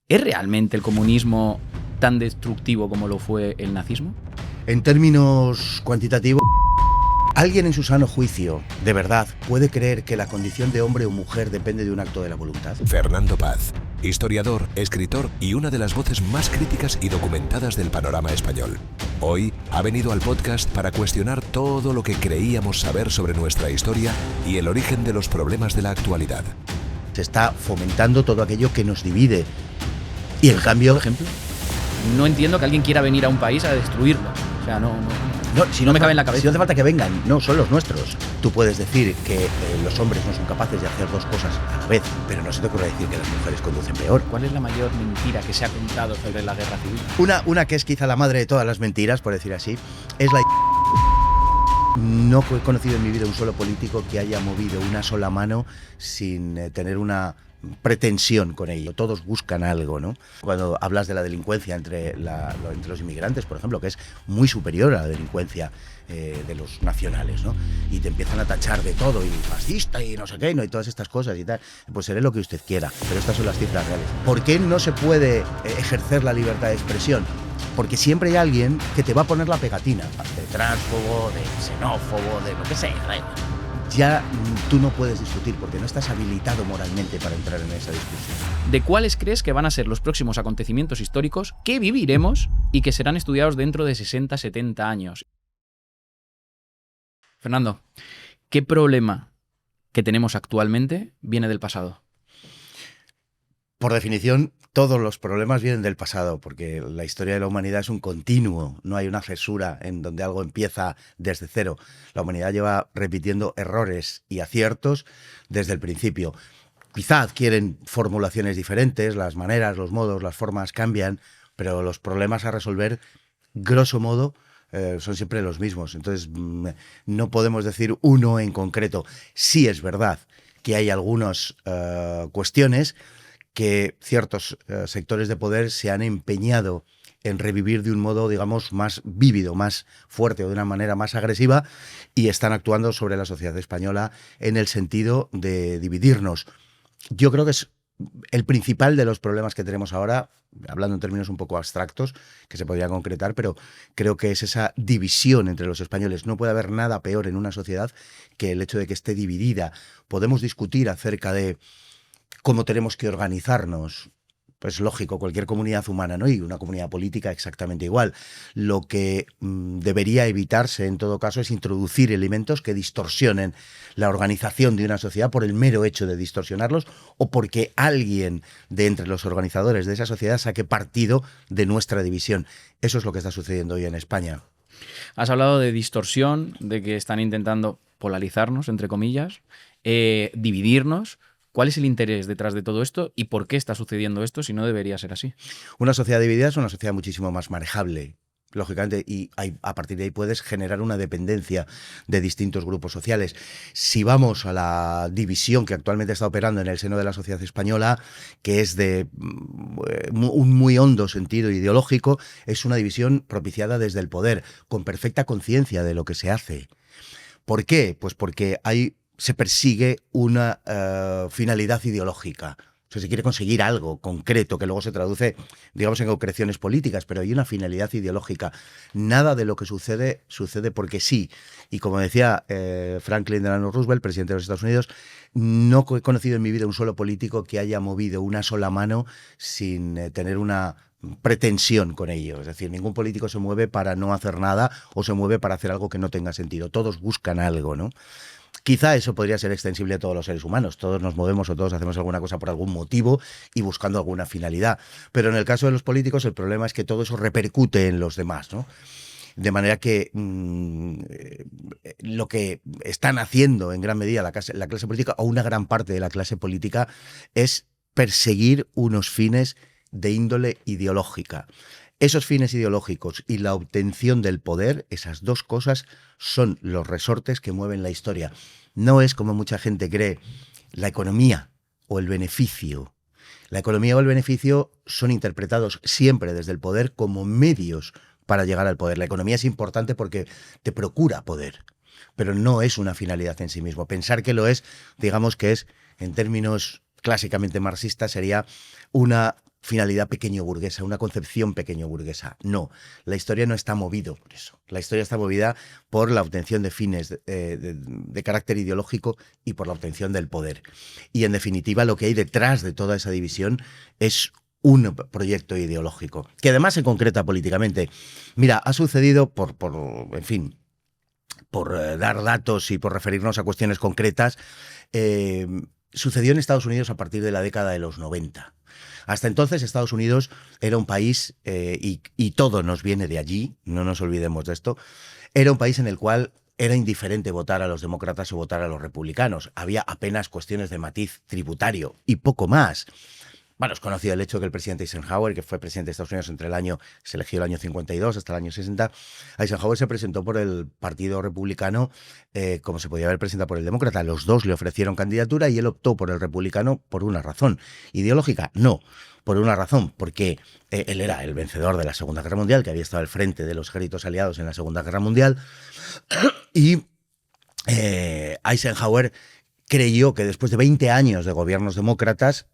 ¿Es realmente el comunismo tan destructivo como lo fue el nazismo? En términos cuantitativos, ¿alguien en su sano juicio, de verdad, puede creer que la condición de hombre o mujer depende de un acto de la voluntad? Fernando Paz, historiador, escritor y una de las voces más críticas y documentadas del panorama español. Hoy ha venido al podcast para cuestionar todo lo que creíamos saber sobre nuestra historia y el origen de los problemas de la actualidad. Se está fomentando todo aquello que nos divide. Y en cambio, Por ejemplo, no entiendo que alguien quiera venir a un país a destruirlo. O sea, no me cabe en la cabeza. Si no hace falta que vengan, no, son los nuestros. Tú puedes decir que los hombres no son capaces de hacer dos cosas a la vez, pero no se te ocurre decir que las mujeres conducen peor. ¿Cuál es la mayor mentira que se ha contado sobre la guerra civil? Una que es quizá la madre de todas las mentiras, por decir así, es la... No he conocido en mi vida un solo político que haya movido una sola mano sin tener una pretensión con ello. Todos buscan algo, ¿no? Cuando hablas de la delincuencia entre los inmigrantes, por ejemplo, que es muy superior a la delincuencia de los nacionales, ¿no? Y te empiezan a tachar de todo, y fascista, y no sé qué, ¿no? Y todas estas cosas y tal. Pues seré lo que usted quiera, pero estas son las cifras reales. ¿Por qué no se puede ejercer la libertad de expresión? Porque siempre hay alguien que te va a poner la pegatina, de transfobo, de xenófobo, de lo que sea, ¿eh? Ya tú no puedes discutir porque no estás habilitado moralmente para entrar en esa discusión. ¿De cuáles crees que van a ser los próximos acontecimientos históricos que viviremos y que serán estudiados dentro de 60, 70 años? Fernando, ¿qué problema que tenemos actualmente viene del pasado? Por definición, todos los problemas vienen del pasado, porque la historia de la humanidad es un continuo, no hay una cesura en donde algo empieza desde cero. La humanidad lleva repitiendo errores y aciertos desde el principio. Quizá adquieren formulaciones diferentes, las maneras, los modos, las formas cambian, pero los problemas a resolver, grosso modo, son siempre los mismos. Entonces, no podemos decir uno en concreto. Sí es verdad que hay algunas cuestiones que ciertos sectores de poder se han empeñado en revivir de un modo, digamos, más vívido, más fuerte o de una manera más agresiva, y están actuando sobre la sociedad española en el sentido de dividirnos. Yo creo que es el principal de los problemas que tenemos ahora, hablando en términos un poco abstractos, que se podría concretar, pero creo que es esa división entre los españoles. No puede haber nada peor en una sociedad que el hecho de que esté dividida. Podemos discutir acerca de cómo tenemos que organizarnos. Pues lógico, cualquier comunidad humana, ¿no? Y una comunidad política exactamente igual. Lo que debería evitarse en todo caso es introducir elementos que distorsionen la organización de una sociedad por el mero hecho de distorsionarlos, o porque alguien de entre los organizadores de esa sociedad saque partido de nuestra división. Eso es lo que está sucediendo hoy en España. Has hablado de distorsión, de que están intentando polarizarnos, entre comillas, dividirnos. ¿Cuál es el interés detrás de todo esto y por qué está sucediendo esto si no debería ser así? Una sociedad dividida es una sociedad muchísimo más manejable, lógicamente, y a partir de ahí puedes generar una dependencia de distintos grupos sociales. Si vamos a la división que actualmente está operando en el seno de la sociedad española, que es de un muy hondo sentido ideológico, es una división propiciada desde el poder, con perfecta conciencia de lo que se hace. ¿Por qué? Pues porque se persigue una finalidad ideológica. O sea, se quiere conseguir algo concreto que luego se traduce, digamos, en concreciones políticas, pero hay una finalidad ideológica. Nada de lo que sucede porque sí. Y como decía Franklin Delano Roosevelt, presidente de los Estados Unidos, no he conocido en mi vida un solo político que haya movido una sola mano sin tener una pretensión con ello. Es decir, ningún político se mueve para no hacer nada o se mueve para hacer algo que no tenga sentido. Todos buscan algo, ¿no? Quizá eso podría ser extensible a todos los seres humanos. Todos nos movemos o todos hacemos alguna cosa por algún motivo y buscando alguna finalidad. Pero en el caso de los políticos, el problema es que todo eso repercute en los demás, ¿no? De manera que lo que están haciendo en gran medida la clase política, o una gran parte de la clase política, es perseguir unos fines de índole ideológica. Esos fines ideológicos y la obtención del poder, esas dos cosas son los resortes que mueven la historia. No es, como mucha gente cree, la economía o el beneficio. La economía o el beneficio son interpretados siempre desde el poder como medios para llegar al poder. La economía es importante porque te procura poder, pero no es una finalidad en sí mismo. Pensar que lo es, digamos que es, en términos clásicamente marxistas, sería una finalidad pequeño burguesa, una concepción pequeño burguesa. No, la historia no está movido por eso. La historia está movida por la obtención de fines de carácter ideológico y por la obtención del poder. Y en definitiva lo que hay detrás de toda esa división es un proyecto ideológico, que además se concreta políticamente. Mira, ha sucedido en fin, por dar datos y por referirnos a cuestiones concretas, sucedió en Estados Unidos a partir de la década de los 90. Hasta entonces Estados Unidos era un país, y todo nos viene de allí, no nos olvidemos de esto, era un país en el cual era indiferente votar a los demócratas o votar a los republicanos. Había apenas cuestiones de matiz tributario y poco más. Bueno, es conocido el hecho que el presidente Eisenhower, que fue presidente de Estados Unidos se eligió el año 52 hasta el año 60, Eisenhower se presentó por el Partido Republicano, como se podía haber presentado por el Demócrata. Los dos le ofrecieron candidatura y él optó por el Republicano por una razón. ¿Ideológica? No, por una razón, porque él era el vencedor de la Segunda Guerra Mundial, que había estado al frente de los ejércitos aliados en la Segunda Guerra Mundial, y Eisenhower creyó que después de 20 años de gobiernos demócratas,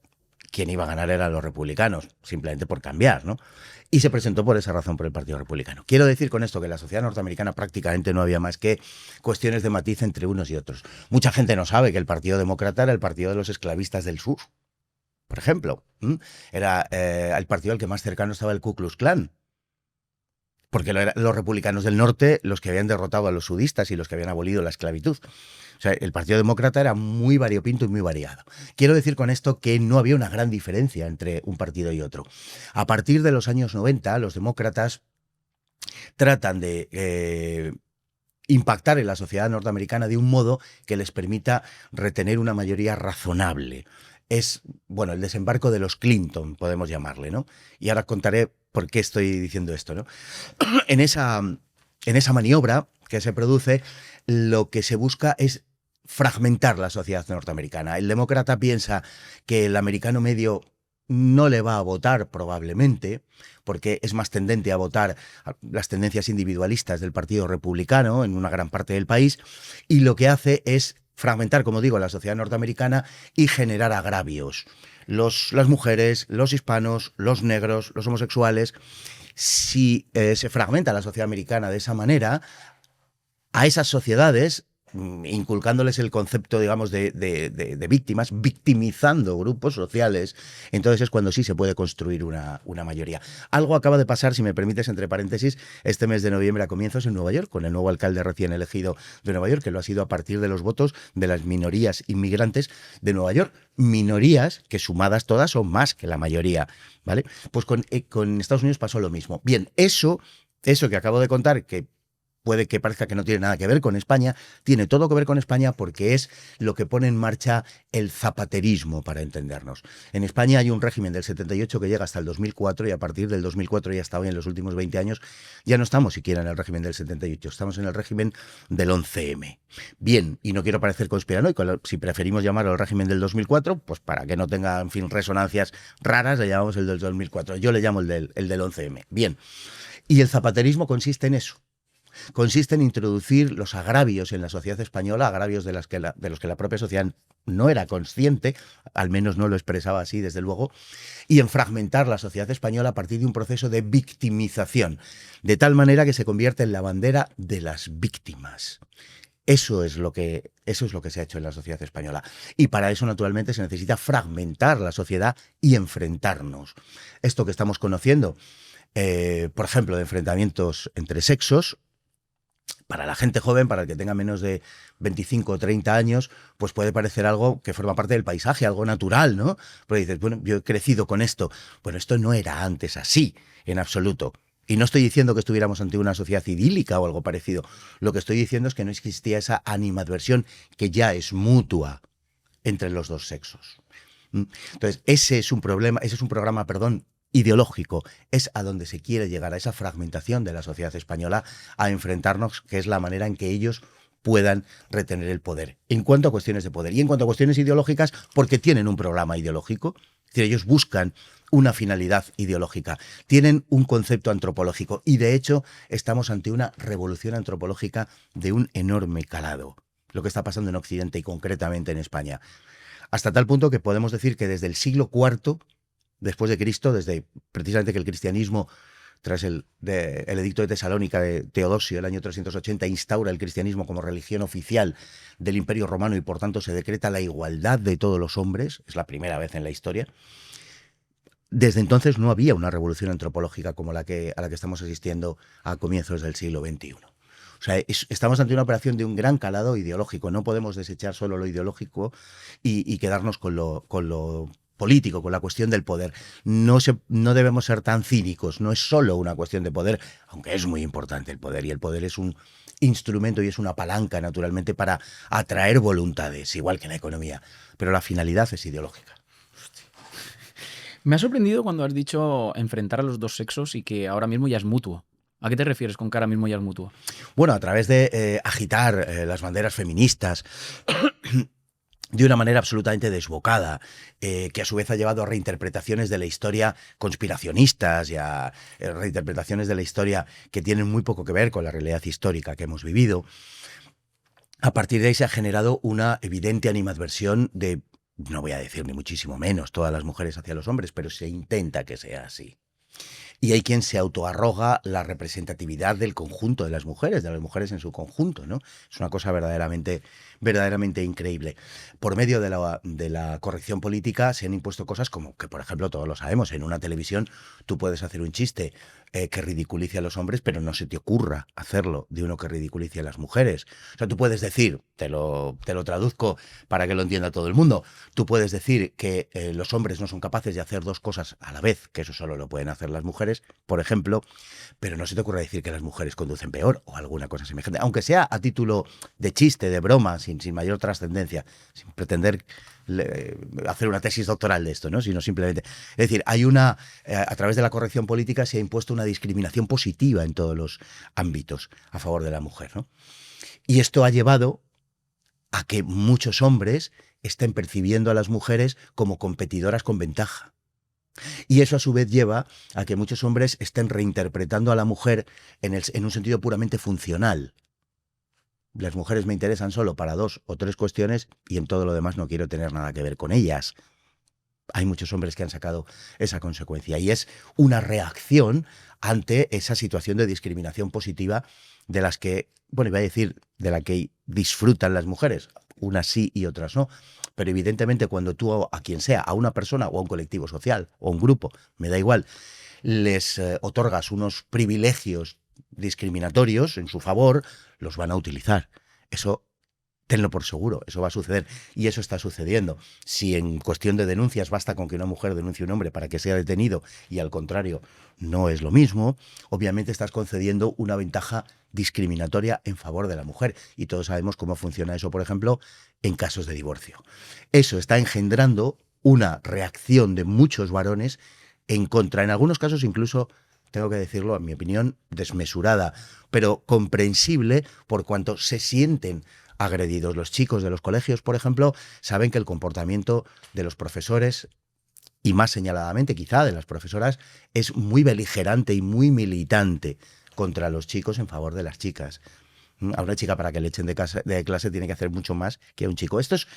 quien iba a ganar eran los republicanos, simplemente por cambiar, ¿no? Y se presentó por esa razón por el Partido Republicano. Quiero decir con esto que en la sociedad norteamericana prácticamente no había más que cuestiones de matiz entre unos y otros. Mucha gente no sabe que el Partido Demócrata era el partido de los esclavistas del sur, por ejemplo. Era el partido al que más cercano estaba el Ku Klux Klan. Porque eran los republicanos del norte los que habían derrotado a los sudistas y los que habían abolido la esclavitud. O sea, el Partido Demócrata era muy variopinto y muy variado. Quiero decir con esto que no había una gran diferencia entre un partido y otro. A partir de los años 90, los demócratas tratan de impactar en la sociedad norteamericana de un modo que les permita retener una mayoría razonable. Es, bueno, el desembarco de los Clinton, podemos llamarle, ¿no? Y ahora contaré por qué estoy diciendo esto, ¿no? En esa maniobra que se produce, lo que se busca es fragmentar la sociedad norteamericana. El demócrata piensa que el americano medio no le va a votar probablemente, porque es más tendente a votar a las tendencias individualistas del Partido Republicano en una gran parte del país, y lo que hace es fragmentar, como digo, la sociedad norteamericana y generar agravios. Las mujeres, los hispanos, los negros, los homosexuales. Si se fragmenta la sociedad americana de esa manera, a esas sociedades, inculcándoles el concepto, digamos, de víctimas, victimizando grupos sociales, entonces es cuando sí se puede construir una mayoría. Algo acaba de pasar, si me permites, entre paréntesis, este mes de noviembre a comienzos en Nueva York, con el nuevo alcalde recién elegido de Nueva York, que lo ha sido a partir de los votos de las minorías inmigrantes de Nueva York. Minorías que sumadas todas son más que la mayoría, ¿vale? Pues con Estados Unidos pasó lo mismo. Bien, eso que acabo de contar, que puede que parezca que no tiene nada que ver con España, tiene todo que ver con España porque es lo que pone en marcha el zapaterismo, para entendernos. En España hay un régimen del 78 que llega hasta el 2004 y a partir del 2004 y hasta hoy, en los últimos 20 años, ya no estamos siquiera en el régimen del 78, estamos en el régimen del 11M. Bien, y no quiero parecer conspiranoico, si preferimos llamarlo el régimen del 2004, pues para que no tenga, en fin, resonancias raras, le llamamos el del 2004. Yo le llamo el del 11M. Bien, y el zapaterismo consiste en eso. Consiste en introducir los agravios en la sociedad española, agravios de los que la propia sociedad no era consciente, al menos no lo expresaba así, desde luego, y en fragmentar la sociedad española a partir de un proceso de victimización, de tal manera que se convierte en la bandera de las víctimas. Eso es lo que se ha hecho en la sociedad española. Y para eso, naturalmente, se necesita fragmentar la sociedad y enfrentarnos. Esto que estamos conociendo, por ejemplo, de enfrentamientos entre sexos, para la gente joven, para el que tenga menos de 25 o 30 años, pues puede parecer algo que forma parte del paisaje, algo natural, ¿no? Pero dices, bueno, yo he crecido con esto. Bueno, esto no era antes así, en absoluto. Y no estoy diciendo que estuviéramos ante una sociedad idílica o algo parecido. Lo que estoy diciendo es que no existía esa animadversión que ya es mutua entre los dos sexos. Entonces, ese es un programa, ideológico, es a donde se quiere llegar, a esa fragmentación de la sociedad española, a enfrentarnos, que es la manera en que ellos puedan retener el poder. En cuanto a cuestiones de poder y en cuanto a cuestiones ideológicas, porque tienen un programa ideológico, es decir, ellos buscan una finalidad ideológica, tienen un concepto antropológico y de hecho estamos ante una revolución antropológica de un enorme calado, lo que está pasando en Occidente y concretamente en España. Hasta tal punto que podemos decir que desde el siglo IV después de Cristo, desde precisamente que el cristianismo, tras el edicto de Tesalónica de Teodosio, el año 380, instaura el cristianismo como religión oficial del Imperio Romano y por tanto se decreta la igualdad de todos los hombres, es la primera vez en la historia. Desde entonces no había una revolución antropológica como a la que estamos asistiendo a comienzos del siglo XXI. O sea, estamos ante una operación de un gran calado ideológico. No podemos desechar solo lo ideológico y quedarnos con lo político, con la cuestión del poder. No debemos ser tan cínicos. No es solo una cuestión de poder, aunque es muy importante el poder. Y el poder es un instrumento y es una palanca, naturalmente, para atraer voluntades, igual que la economía. Pero la finalidad es ideológica. Me ha sorprendido cuando has dicho enfrentar a los dos sexos y que ahora mismo ya es mutuo. ¿A qué te refieres con que ahora mismo ya es mutuo? Bueno, a través de agitar las banderas feministas de una manera absolutamente desbocada, que a su vez ha llevado a reinterpretaciones de la historia conspiracionistas y a reinterpretaciones de la historia que tienen muy poco que ver con la realidad histórica que hemos vivido. A partir de ahí se ha generado una evidente animadversión de, no voy a decir ni muchísimo menos, todas las mujeres hacia los hombres, pero se intenta que sea así. Y hay quien se autoarroga la representatividad del conjunto de las mujeres en su conjunto, ¿no? Es una cosa verdaderamente increíble. Por medio de la corrección política se han impuesto cosas como que, por ejemplo, todos lo sabemos, en una televisión tú puedes hacer un chiste que ridiculice a los hombres, pero no se te ocurra hacerlo de uno que ridiculice a las mujeres. O sea, tú puedes decir, te lo traduzco para que lo entienda todo el mundo, tú puedes decir que los hombres no son capaces de hacer dos cosas a la vez, que eso solo lo pueden hacer las mujeres, por ejemplo, pero no se te ocurra decir que las mujeres conducen peor o alguna cosa semejante, aunque sea a título de chiste, de broma, sin mayor trascendencia, sin pretender hacer una tesis doctoral de esto, ¿no? Sino simplemente, es decir, hay a través de la corrección política se ha impuesto una discriminación positiva en todos los ámbitos a favor de la mujer, ¿no? Y esto ha llevado a que muchos hombres estén percibiendo a las mujeres como competidoras con ventaja. Y eso a su vez lleva a que muchos hombres estén reinterpretando a la mujer en un sentido puramente funcional. Las mujeres me interesan solo para 2 o 3 cuestiones y en todo lo demás no quiero tener nada que ver con ellas. Hay muchos hombres que han sacado esa consecuencia y es una reacción ante esa situación de discriminación positiva de las que, bueno, iba a decir, de la que disfrutan las mujeres, unas sí y otras no, pero evidentemente cuando tú a quien sea, a una persona o a un colectivo social o a un grupo, me da igual, les otorgas unos privilegios discriminatorios en su favor, los van a utilizar. Eso tenlo por seguro, eso va a suceder y eso está sucediendo. Si en cuestión de denuncias basta con que una mujer denuncie a un hombre para que sea detenido y al contrario no es lo mismo, obviamente estás concediendo una ventaja discriminatoria en favor de la mujer y todos sabemos cómo funciona eso, por ejemplo, en casos de divorcio. Eso está engendrando una reacción de muchos varones en contra, en algunos casos incluso, tengo que decirlo, en mi opinión, desmesurada, pero comprensible por cuanto se sienten agredidos. Los chicos de los colegios, por ejemplo, saben que el comportamiento de los profesores, y más señaladamente quizá de las profesoras, es muy beligerante y muy militante contra los chicos en favor de las chicas. A una chica para que le echen de clase tiene que hacer mucho más que a un chico. Esto es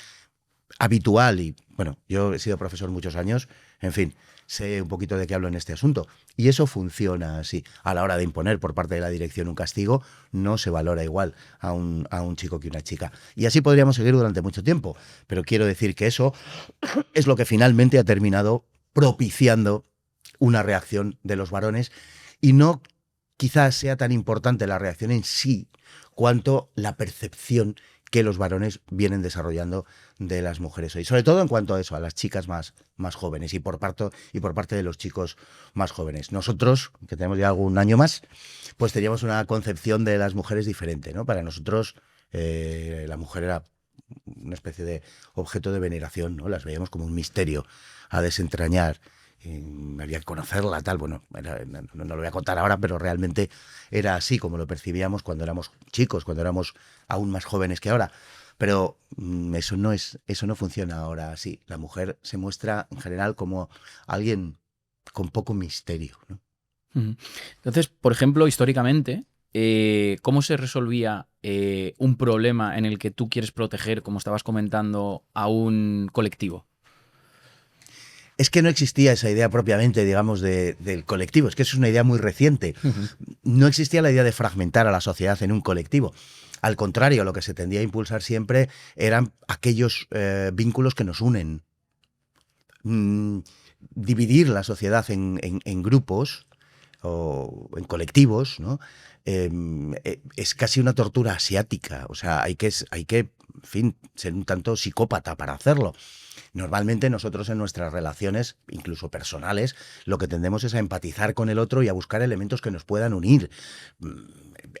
habitual y, bueno, yo he sido profesor muchos años, en fin, sé un poquito de qué hablo en este asunto. Y eso funciona así. A la hora de imponer por parte de la dirección un castigo, no se valora igual a un chico que una chica. Y así podríamos seguir durante mucho tiempo. Pero quiero decir que eso es lo que finalmente ha terminado propiciando una reacción de los varones. Y no quizás sea tan importante la reacción en sí, cuanto la percepción que los varones vienen desarrollando de las mujeres hoy. Sobre todo en cuanto a eso, a las chicas más jóvenes y por parte de los chicos más jóvenes. Nosotros, que tenemos ya algún año más, pues teníamos una concepción de las mujeres diferente, ¿no? Para nosotros la mujer era una especie de objeto de veneración, ¿no? Las veíamos como un misterio a desentrañar. Había que conocerla, tal, bueno, no lo voy a contar ahora, pero realmente era así como lo percibíamos cuando éramos chicos, cuando éramos aún más jóvenes que ahora. Pero eso no funciona ahora así. La mujer se muestra en general como alguien con poco misterio, ¿no? Entonces, por ejemplo, históricamente, ¿cómo se resolvía un problema en el que tú quieres proteger, como estabas comentando, a un colectivo? Es que no existía esa idea propiamente, digamos, del colectivo. Es que es una idea muy reciente. No existía la idea de fragmentar a la sociedad en un colectivo. Al contrario, lo que se tendía a impulsar siempre eran aquellos vínculos que nos unen. Dividir la sociedad en grupos o en colectivos, ¿no? Es casi una tortura asiática. O sea, hay que, en fin, ser un tanto psicópata para hacerlo. Normalmente nosotros en nuestras relaciones, incluso personales, lo que tendemos es a empatizar con el otro y a buscar elementos que nos puedan unir.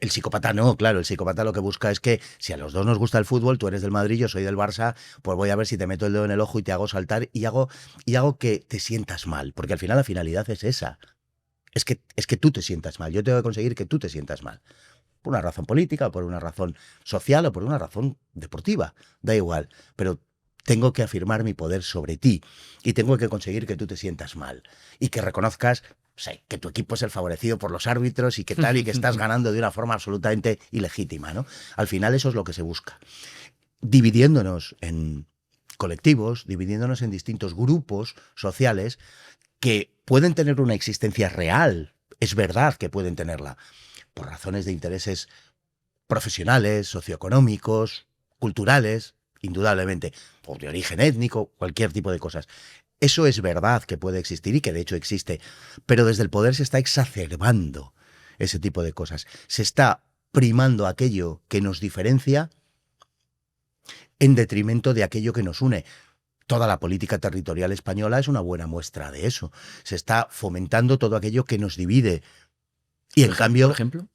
El psicópata no, claro, el psicópata lo que busca es que si a los dos nos gusta el fútbol, tú eres del Madrid, yo soy del Barça, pues voy a ver si te meto el dedo en el ojo y te hago saltar y hago que te sientas mal, porque al final la finalidad es esa. Es que tú te sientas mal, yo tengo que conseguir que tú te sientas mal. Por una razón política, o por una razón social, o por una razón deportiva, da igual, pero tengo que afirmar mi poder sobre ti y tengo que conseguir que tú te sientas mal y que reconozcas, o sea, que tu equipo es el favorecido por los árbitros y que tal y que estás ganando de una forma absolutamente ilegítima, ¿no? Al final eso es lo que se busca. Dividiéndonos en colectivos, dividiéndonos en distintos grupos sociales que pueden tener una existencia real, es verdad que pueden tenerla, por razones de intereses profesionales, socioeconómicos, culturales, indudablemente, o de origen étnico, cualquier tipo de cosas. Eso es verdad que puede existir y que de hecho existe, pero desde el poder se está exacerbando ese tipo de cosas. Se está primando aquello que nos diferencia en detrimento de aquello que nos une. Toda la política territorial española es una buena muestra de eso. Se está fomentando todo aquello que nos divide. Y en cambio, por ejemplo,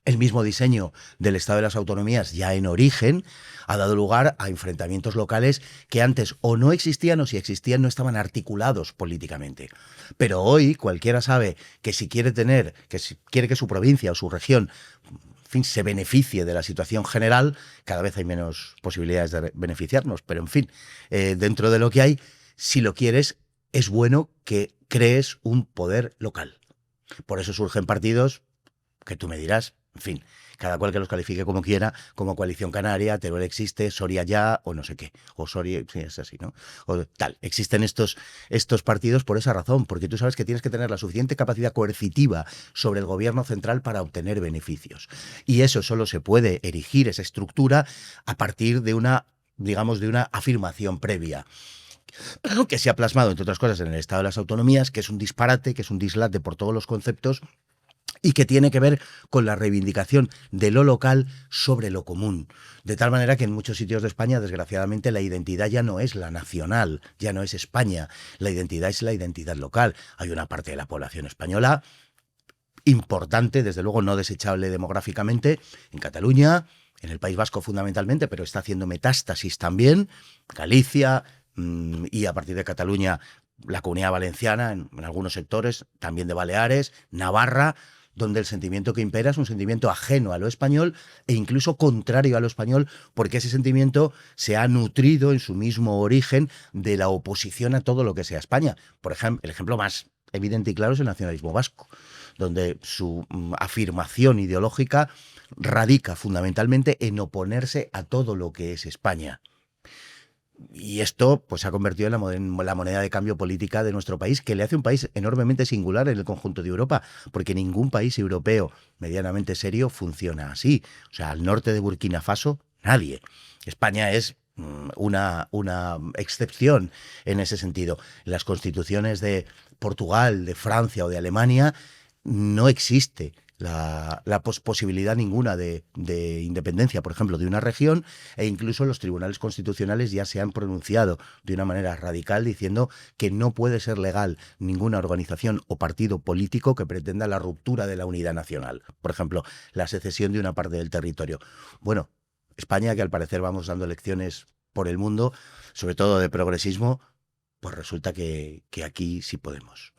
el mismo diseño del Estado de las Autonomías ya en origen ha dado lugar a enfrentamientos locales que antes o no existían o si existían no estaban articulados políticamente. Pero hoy cualquiera sabe que si quiere que su provincia o su región, en fin, se beneficie de la situación general, cada vez hay menos posibilidades de beneficiarnos, pero en fin, dentro de lo que hay, si lo quieres, es bueno que crees un poder local. Por eso surgen partidos que tú me dirás, en fin, cada cual que los califique como quiera, como Coalición Canaria, Teruel existe, Soria ya, o no sé qué, o Soria, sí, es así, ¿no? O tal, existen estos partidos por esa razón, porque tú sabes que tienes que tener la suficiente capacidad coercitiva sobre el gobierno central para obtener beneficios. Y eso solo se puede erigir, esa estructura, a partir de una, digamos, de una afirmación previa que se ha plasmado, entre otras cosas, en el Estado de las Autonomías, que es un disparate, que es un dislate por todos los conceptos, y que tiene que ver con la reivindicación de lo local sobre lo común. De tal manera que en muchos sitios de España, desgraciadamente, la identidad ya no es la nacional, ya no es España. La identidad es la identidad local. Hay una parte de la población española importante, desde luego no desechable demográficamente, en Cataluña, en el País Vasco fundamentalmente, pero está haciendo metástasis también, Galicia y a partir de Cataluña la Comunidad Valenciana, en algunos sectores, también de Baleares, Navarra, donde el sentimiento que impera es un sentimiento ajeno a lo español e incluso contrario a lo español, porque ese sentimiento se ha nutrido en su mismo origen de la oposición a todo lo que sea España. Por ejemplo, el ejemplo más evidente y claro es el nacionalismo vasco, donde su afirmación ideológica radica fundamentalmente en oponerse a todo lo que es España. Y esto pues se ha convertido en la moneda de cambio política de nuestro país, que le hace un país enormemente singular en el conjunto de Europa, porque ningún país europeo medianamente serio funciona así. O sea, al norte de Burkina Faso, nadie. España es una excepción en ese sentido. En las constituciones de Portugal, de Francia o de Alemania no existe la posibilidad ninguna de independencia, por ejemplo, de una región, e incluso los tribunales constitucionales ya se han pronunciado de una manera radical diciendo que no puede ser legal ninguna organización o partido político que pretenda la ruptura de la unidad nacional. Por ejemplo, la secesión de una parte del territorio. Bueno, España, que al parecer vamos dando lecciones por el mundo, sobre todo de progresismo, pues resulta que aquí sí podemos.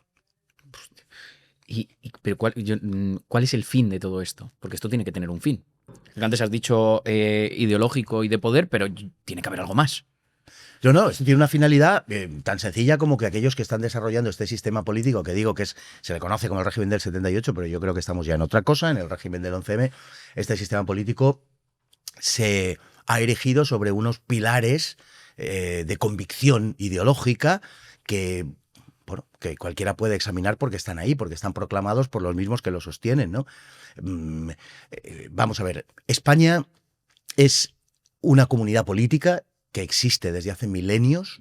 Pero ¿cuál es el fin de todo esto? Porque esto tiene que tener un fin. Antes has dicho ideológico y de poder, pero tiene que haber algo más. No, esto tiene una finalidad tan sencilla como que aquellos que están desarrollando este sistema político, que digo que se le conoce como el régimen del 78, pero yo creo que estamos ya en otra cosa, en el régimen del 11M, este sistema político se ha erigido sobre unos pilares de convicción ideológica que, bueno, que cualquiera puede examinar porque están ahí, porque están proclamados por los mismos que lo sostienen, ¿no? Vamos a ver, España es una comunidad política que existe desde hace milenios,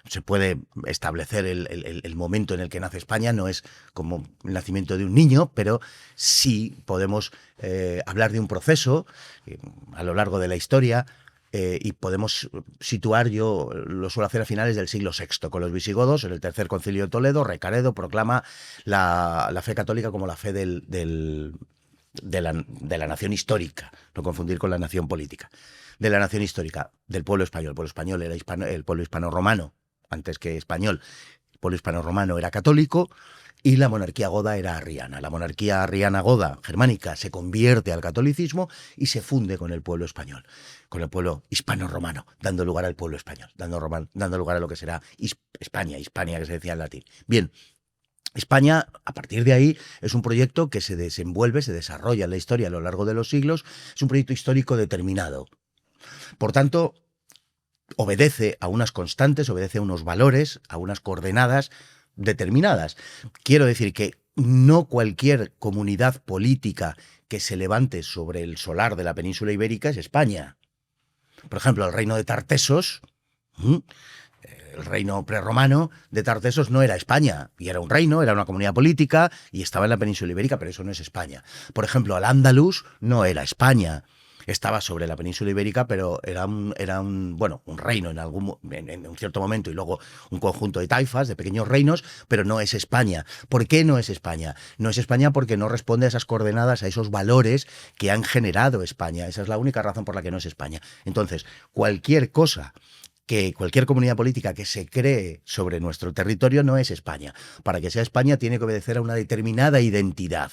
se puede establecer el momento en el que nace España, no es como el nacimiento de un niño, pero sí podemos hablar de un proceso a lo largo de la historia. Y podemos situar, yo lo suelo hacer a finales del siglo VI, con los visigodos, en el tercer concilio de Toledo. Recaredo proclama la fe católica como la fe de la nación histórica, no confundir con la nación política, de la nación histórica, del pueblo español. El pueblo español era el pueblo hispano-romano, antes que español. El pueblo hispano-romano era católico y la monarquía goda era arriana. La monarquía arriana-goda germánica se convierte al catolicismo y se funde con el pueblo español, con el pueblo hispano-romano, dando lugar al pueblo español, dando lugar a lo que será Hispania, que se decía en latín. Bien, España, a partir de ahí, es un proyecto que se desenvuelve, se desarrolla en la historia a lo largo de los siglos, es un proyecto histórico determinado. Por tanto, obedece a unas constantes, obedece a unos valores, a unas coordenadas determinadas. Quiero decir que no cualquier comunidad política que se levante sobre el solar de la península ibérica es España. Por ejemplo, el reino de Tartesos, el reino prerromano de Tartesos no era España, y era un reino, era una comunidad política y estaba en la península ibérica, pero eso no es España. Por ejemplo, Al-Ándalus no era España. Estaba sobre la península ibérica, pero era un reino en un cierto momento y luego un conjunto de taifas, de pequeños reinos, pero no es España. ¿Por qué no es España? No es España porque no responde a esas coordenadas, a esos valores que han generado España. Esa es la única razón por la que no es España. Entonces, cualquier comunidad política que se cree sobre nuestro territorio no es España. Para que sea España tiene que obedecer a una determinada identidad.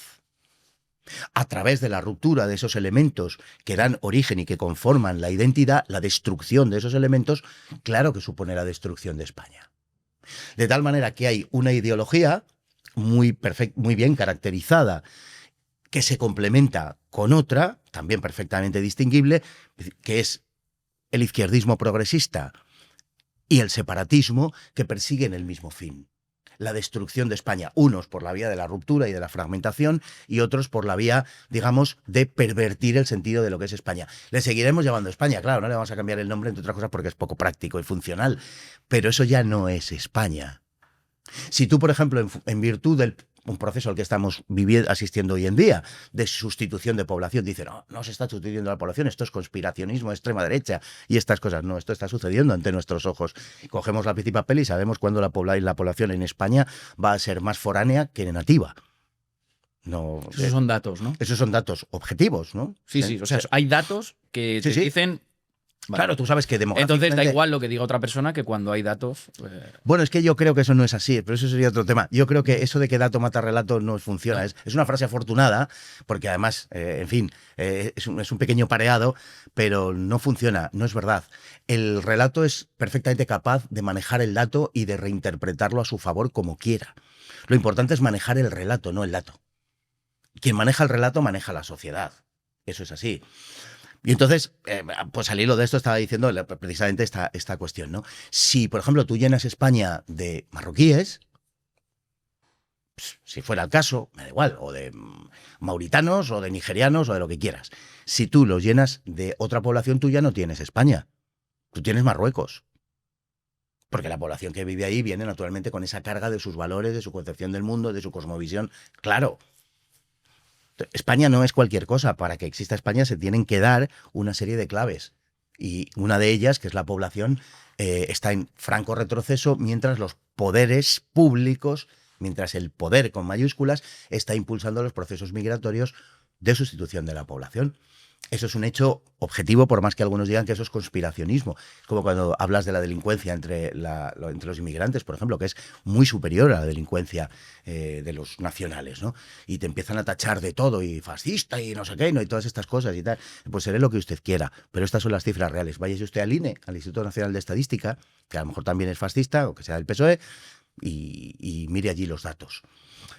A través de la ruptura de esos elementos que dan origen y que conforman la identidad, la destrucción de esos elementos, claro que supone la destrucción de España. De tal manera que hay una ideología muy bien caracterizada, que se complementa con otra, también perfectamente distinguible, que es el izquierdismo progresista y el separatismo, que persiguen el mismo fin: la destrucción de España, unos por la vía de la ruptura y de la fragmentación y otros por la vía, digamos, de pervertir el sentido de lo que es España. Le seguiremos llamando España, claro, no le vamos a cambiar el nombre, entre otras cosas porque es poco práctico y funcional, pero eso ya no es España. Si tú, por ejemplo, en virtud del un proceso al que estamos asistiendo hoy en día, de sustitución de población, dice, no se está sustituyendo la población, esto es conspiracionismo de extrema derecha y estas cosas. No, esto está sucediendo ante nuestros ojos. Cogemos lápiz y papel y sabemos cuándo la población en España va a ser más foránea que nativa. No, esos son datos, ¿no? Esos son datos objetivos, ¿no? Sí. O sea, hay datos que te dicen... Vale. Claro, tú sabes que demográficamente... Entonces da igual lo que diga otra persona, que cuando hay datos... Bueno, es que yo creo que eso no es así, pero eso sería otro tema. Yo creo que eso de que dato mata relato no funciona. Es una frase afortunada, porque además, en fin, es un pequeño pareado, pero no funciona, no es verdad. El relato es perfectamente capaz de manejar el dato y de reinterpretarlo a su favor como quiera. Lo importante es manejar el relato, no el dato. Quien maneja el relato maneja la sociedad. Eso es así. Y entonces, pues al hilo de esto estaba diciendo precisamente esta cuestión, ¿no? Si, por ejemplo, tú llenas España de marroquíes, pues, si fuera el caso, me da igual, o de mauritanos, o de nigerianos, o de lo que quieras. Si tú los llenas de otra población, tú ya no tienes España. Tú tienes Marruecos. Porque la población que vive ahí viene naturalmente con esa carga de sus valores, de su concepción del mundo, de su cosmovisión. Claro. España no es cualquier cosa. Para que exista España se tienen que dar una serie de claves. Y una de ellas, que es la población, está en franco retroceso, mientras los poderes públicos, mientras el poder con mayúsculas, está impulsando los procesos migratorios de sustitución de la población. Eso es un hecho objetivo, por más que algunos digan que eso es conspiracionismo. Es como cuando hablas de la delincuencia entre los inmigrantes, por ejemplo, que es muy superior a la delincuencia de los nacionales, ¿no? Y te empiezan a tachar de todo, y fascista, y no sé qué, ¿no? Y todas estas cosas y tal. Pues seré lo que usted quiera, pero estas son las cifras reales. Váyase usted al INE, al Instituto Nacional de Estadística, que a lo mejor también es fascista, o que sea del PSOE, y mire allí los datos.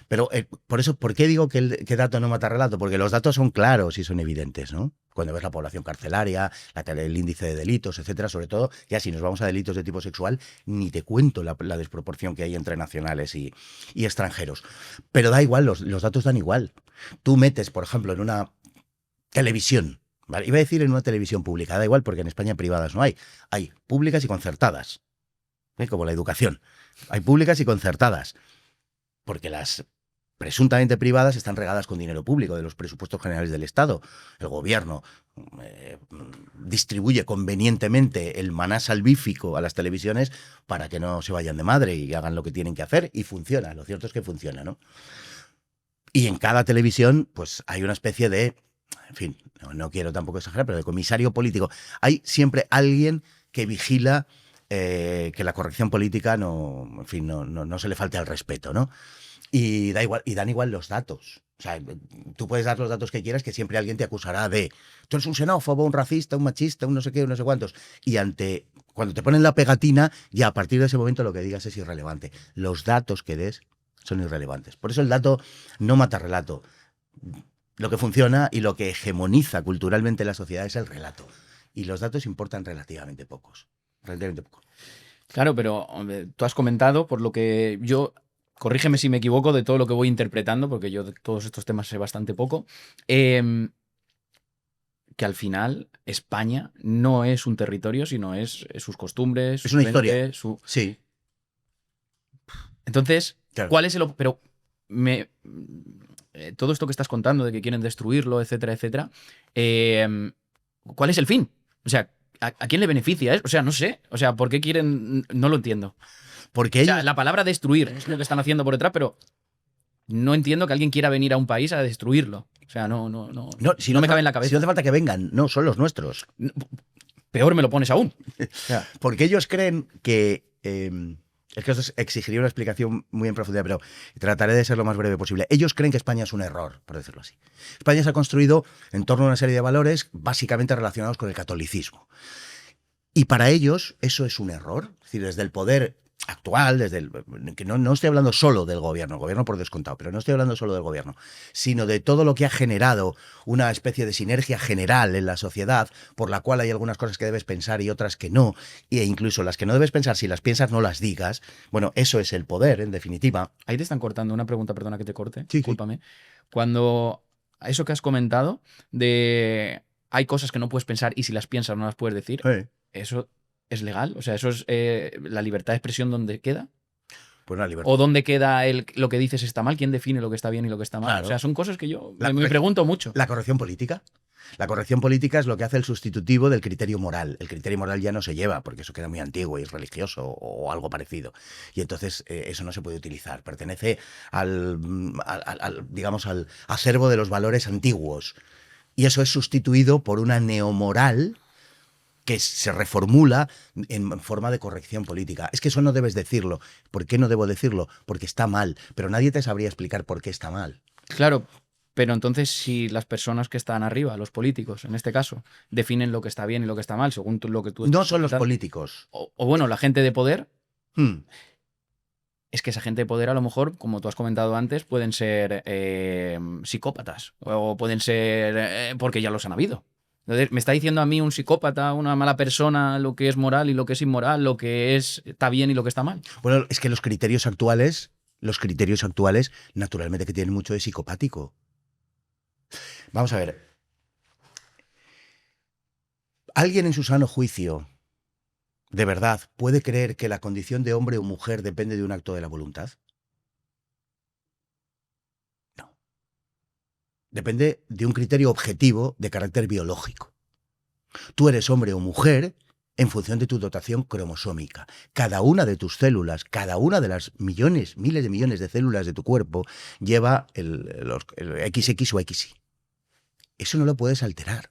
Pero por eso, ¿por qué digo que dato no mata relato? Porque los datos son claros y son evidentes, ¿no? Cuando ves la población carcelaria, el índice de delitos, etcétera, sobre todo, ya si nos vamos a delitos de tipo sexual, ni te cuento la desproporción que hay entre nacionales y extranjeros. Pero da igual, los datos dan igual. Tú metes, por ejemplo, en una televisión, ¿vale? Iba a decir en una televisión pública, da igual porque en España privadas no hay. Hay públicas y concertadas, como la educación. Hay públicas y concertadas, porque las presuntamente privadas están regadas con dinero público de los presupuestos generales del Estado. El gobierno distribuye convenientemente el maná salvífico a las televisiones para que no se vayan de madre y hagan lo que tienen que hacer, y funciona. Lo cierto es que funciona, ¿no? Y en cada televisión pues hay una especie de, en fin, no quiero tampoco exagerar, pero de comisario político. Hay siempre alguien que vigila que la corrección política no se le falte al respeto, ¿no? Y da igual, y dan igual los datos. O sea, tú puedes dar los datos que quieras, que siempre alguien te acusará de tú eres un xenófobo, un racista, un machista, un no sé qué, un no sé cuántos. Y cuando te ponen la pegatina, ya a partir de ese momento lo que digas es irrelevante. Los datos que des son irrelevantes. Por eso el dato no mata relato. Lo que funciona y lo que hegemoniza culturalmente la sociedad es el relato. Y los datos importan relativamente pocos. Relativamente poco. Claro, pero hombre, tú has comentado, por lo que yo, corrígeme si me equivoco de todo lo que voy interpretando, porque yo de todos estos temas sé bastante poco, que al final España no es un territorio, sino es sus costumbres, Es su una gente, historia. Sí. Entonces, Claro. ¿cuál es el... Pero todo esto que estás contando de que quieren destruirlo, etcétera, etcétera, ¿cuál es el fin? O sea, ¿a quién le beneficia? O sea, no sé. O sea, ¿por qué quieren...? No lo entiendo. Porque O sea, ellos... la palabra destruir es lo que están haciendo por detrás, pero no entiendo que alguien quiera venir a un país a destruirlo. O sea, no si me cabe en la cabeza. Si no hace falta que vengan, no, son los nuestros. Peor me lo pones aún. O sea, Porque ellos creen que... es que esto exigiría una explicación muy en profundidad, pero trataré de ser lo más breve posible. Ellos creen que España es un error, por decirlo así. España se ha construido en torno a una serie de valores básicamente relacionados con el catolicismo. Y para ellos eso es un error. Es decir, desde el poder actual, que no estoy hablando solo del gobierno, el gobierno por descontado, pero no estoy hablando solo del gobierno, sino de todo lo que ha generado una especie de sinergia general en la sociedad, por la cual hay algunas cosas que debes pensar y otras que no, e incluso las que no debes pensar, si las piensas no las digas. Bueno, eso es el poder, en definitiva. ahí te están cortando una pregunta, perdona que te corte, Sí. discúlpame. Cuando eso que has comentado de hay cosas que no puedes pensar y si las piensas no las puedes decir, ¿eso es legal? O sea, ¿eso es la libertad de expresión donde queda? Pues la libertad. ¿O dónde queda lo que dices está mal? ¿Quién define lo que está bien y lo que está mal? Claro. O sea, son cosas que yo me pregunto mucho. La corrección política. La corrección política es lo que hace el sustitutivo del criterio moral. El criterio moral ya no se lleva, porque eso queda muy antiguo y es religioso o algo parecido. Y entonces eso no se puede utilizar. Pertenece digamos, al acervo de los valores antiguos. Y eso es sustituido por una neomoral que se reformula en forma de corrección política. Es que eso no debes decirlo. ¿Por qué no debo decirlo? Porque está mal. Pero nadie te sabría explicar por qué está mal. Claro, pero entonces si las personas que están arriba, los políticos en este caso, definen lo que está bien y lo que está mal, según lo que tú... No son los políticos. O bueno, la gente de poder... Es que esa gente de poder a lo mejor, como tú has comentado antes, pueden ser psicópatas o pueden ser porque ya los han habido. Entonces, me está diciendo a mí un psicópata, una mala persona, lo que es moral y lo que es inmoral, lo que está bien y lo que está mal. Bueno, es que los criterios actuales, naturalmente que tienen mucho de psicopático. Vamos a ver. ¿Alguien en su sano juicio, de verdad, puede creer que la condición de hombre o mujer depende de un acto de la voluntad? No. Depende de un criterio objetivo de carácter biológico. Tú eres hombre o mujer en función de tu dotación cromosómica. Cada una de tus células, cada una de las miles de millones de células de tu cuerpo lleva el XX o XY. Eso no lo puedes alterar.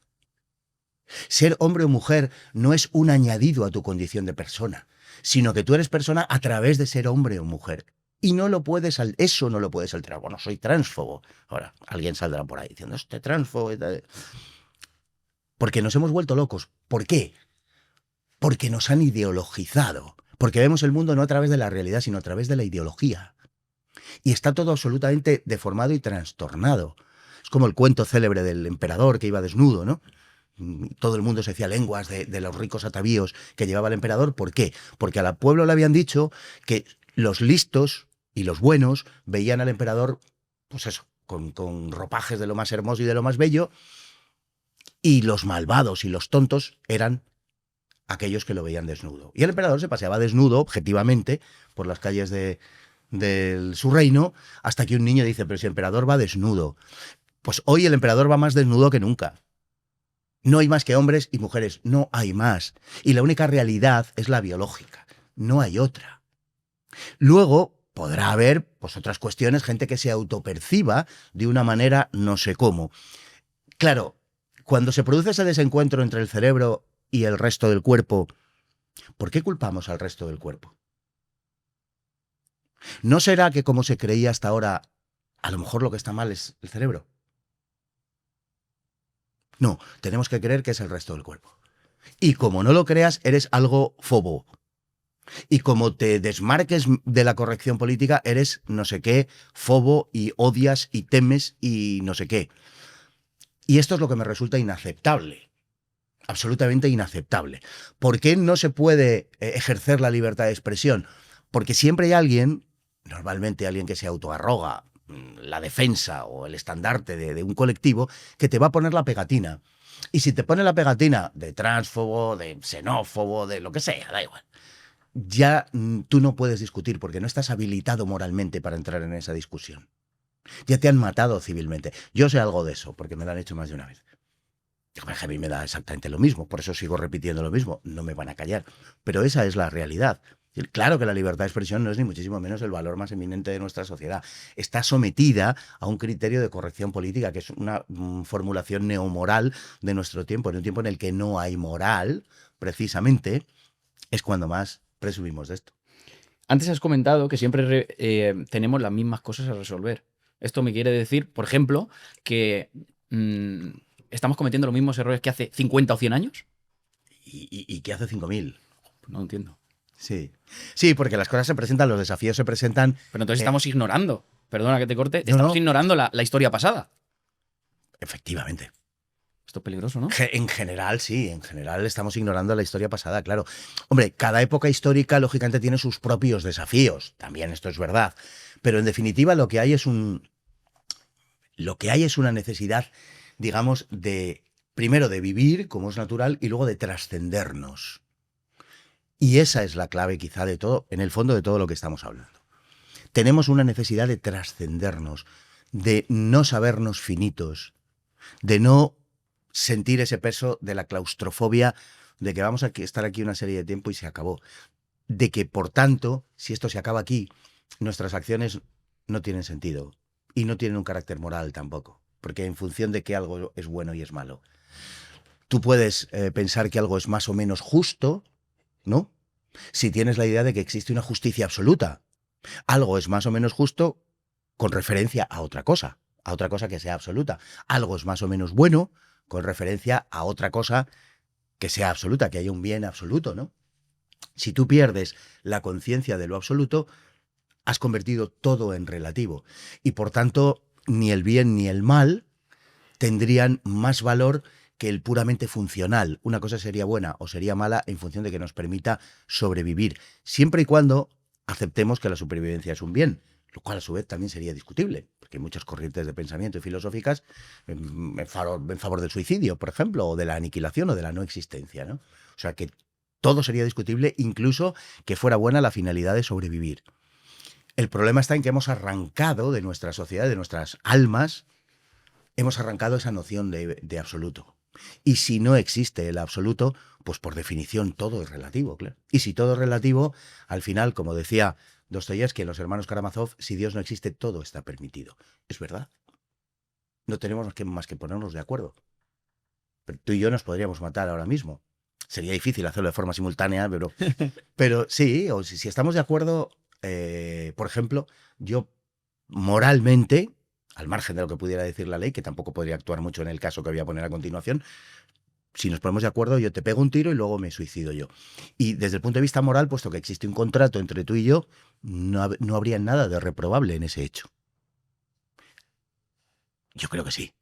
Ser hombre o mujer no es un añadido a tu condición de persona, sino que tú eres persona a través de ser hombre o mujer. Y no lo puedes, eso no lo puedes alterar. Bueno, soy transfobo. Ahora, alguien saldrá por ahí diciendo, este transfobo. Porque nos hemos vuelto locos. ¿Por qué? Porque nos han ideologizado. Porque vemos el mundo no a través de la realidad, sino a través de la ideología. Y está todo absolutamente deformado y trastornado. Es como el cuento célebre del emperador que iba desnudo, ¿no? Todo el mundo se hacía lenguas de los ricos atavíos que llevaba el emperador. ¿Por qué? Porque al pueblo le habían dicho que los listos y los buenos veían al emperador, pues eso, con ropajes de lo más hermoso y de lo más bello, y los malvados y los tontos eran aquellos que lo veían desnudo. Y el emperador se paseaba desnudo, objetivamente, por las calles de su reino, hasta que un niño dice, pero si el emperador va desnudo. Pues hoy el emperador va más desnudo que nunca. No hay más que hombres y mujeres, no hay más. Y la única realidad es la biológica, no hay otra. Luego podrá haber pues, otras cuestiones, gente que se autoperciba de una manera no sé cómo. Claro, cuando se produce ese desencuentro entre el cerebro y el resto del cuerpo, ¿por qué culpamos al resto del cuerpo? ¿No será que, como se creía hasta ahora, a lo mejor lo que está mal es el cerebro? No, tenemos que creer que es el resto del cuerpo. Y como no lo creas, eres algo fobo. Y como te desmarques de la corrección política, eres no sé qué, fobo, y odias y temes y no sé qué. Y esto es lo que me resulta inaceptable. Absolutamente inaceptable. ¿Por qué no se puede ejercer la libertad de expresión? Porque siempre hay alguien, normalmente alguien que se autoarroga la defensa o el estandarte de un colectivo, que te va a poner la pegatina. Y si te pone la pegatina de transfobo, de xenófobo, de lo que sea, da igual, ya tú no puedes discutir porque no estás habilitado moralmente para entrar en esa discusión. Ya te han matado civilmente. Yo sé algo de eso, porque me lo han hecho más de una vez. A mí me da exactamente lo mismo, por eso sigo repitiendo lo mismo. No me van a callar. Pero esa es la realidad. Claro que la libertad de expresión no es ni muchísimo menos el valor más eminente de nuestra sociedad. Está sometida a un criterio de corrección política, que es una formulación neomoral de nuestro tiempo. En un tiempo en el que no hay moral, precisamente, es cuando más presumimos de esto. Antes has comentado que siempre tenemos las mismas cosas a resolver. Esto me quiere decir, por ejemplo, que estamos cometiendo los mismos errores que hace 50 o 100 años. ¿Y qué hace 5.000? No entiendo. Sí. Sí, porque las cosas se presentan, los desafíos se presentan. Pero entonces estamos ignorando, perdona que te corte, No, estamos no. ignorando la historia pasada. Efectivamente. Esto es peligroso, ¿no? En general, sí, en general estamos ignorando la historia pasada, claro. Hombre, cada época histórica, lógicamente, tiene sus propios desafíos. También esto es verdad. Pero en definitiva, lo que hay es una necesidad, digamos, primero de vivir, como es natural, y luego de trascendernos. Y esa es la clave, quizá, de todo, en el fondo de todo lo que estamos hablando. Tenemos una necesidad de trascendernos, de no sabernos finitos, de no sentir ese peso de la claustrofobia, de que vamos a estar aquí una serie de tiempo y se acabó. De que, por tanto, si esto se acaba aquí, nuestras acciones no tienen sentido y no tienen un carácter moral tampoco, porque en función de que algo es bueno y es malo. Tú puedes pensar que algo es más o menos justo, ¿no? Si tienes la idea de que existe una justicia absoluta. Algo es más o menos justo con referencia a otra cosa que sea absoluta. Algo es más o menos bueno con referencia a otra cosa que sea absoluta, que haya un bien absoluto, ¿no? Si tú pierdes la conciencia de lo absoluto, has convertido todo en relativo. Y por tanto, ni el bien ni el mal tendrían más valor que el puramente funcional. Una cosa sería buena o sería mala en función de que nos permita sobrevivir, siempre y cuando aceptemos que la supervivencia es un bien, lo cual a su vez también sería discutible, porque hay muchas corrientes de pensamiento y filosóficas en favor del suicidio, por ejemplo, o de la aniquilación o de la no existencia, ¿no? O sea que todo sería discutible, incluso que fuera buena la finalidad de sobrevivir. El problema está en que hemos arrancado de nuestra sociedad, de nuestras almas, hemos arrancado esa noción de absoluto. Y si no existe el absoluto, pues por definición todo es relativo, claro. Y si todo es relativo, al final, como decía Dostoyevski en Los hermanos Karamazov, si Dios no existe, todo está permitido. Es verdad. No tenemos más que ponernos de acuerdo. Pero tú y yo nos podríamos matar ahora mismo. Sería difícil hacerlo de forma simultánea, pero sí, o si estamos de acuerdo, por ejemplo, yo moralmente, al margen de lo que pudiera decir la ley, que tampoco podría actuar mucho en el caso que voy a poner a continuación, Si nos ponemos de acuerdo, yo te pego un tiro y luego me suicido yo. Y desde el punto de vista moral, puesto que existe un contrato entre tú y yo, no habría nada de reprobable en ese hecho. Yo creo que sí.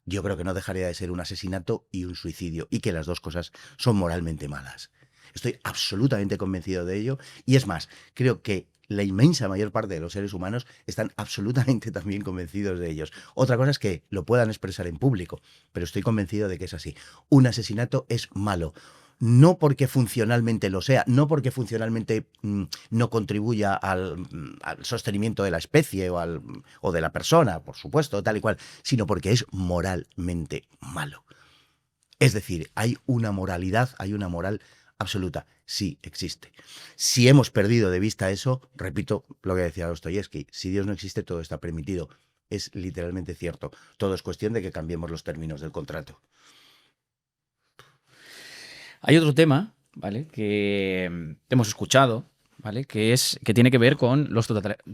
Yo creo que no dejaría de ser un asesinato y un suicidio, y que las dos cosas son moralmente malas. Estoy absolutamente convencido de ello, y es más, creo que la inmensa mayor parte de los seres humanos están absolutamente también convencidos de ellos. Otra cosa es que lo puedan expresar en público, pero estoy convencido de que es así. Un asesinato es malo. No porque funcionalmente lo sea, no porque funcionalmente no contribuya al sostenimiento de la especie o de la persona, por supuesto, tal y cual, sino porque es moralmente malo. Es decir, hay una moralidad, hay una moral absoluta. Sí, existe. Si hemos perdido de vista eso, repito lo que decía Dostoyevsky, si Dios no existe, todo está permitido. Es literalmente cierto. Todo es cuestión de que cambiemos los términos del contrato. Hay otro tema, ¿vale? Que hemos escuchado, ¿vale? Que tiene que ver con los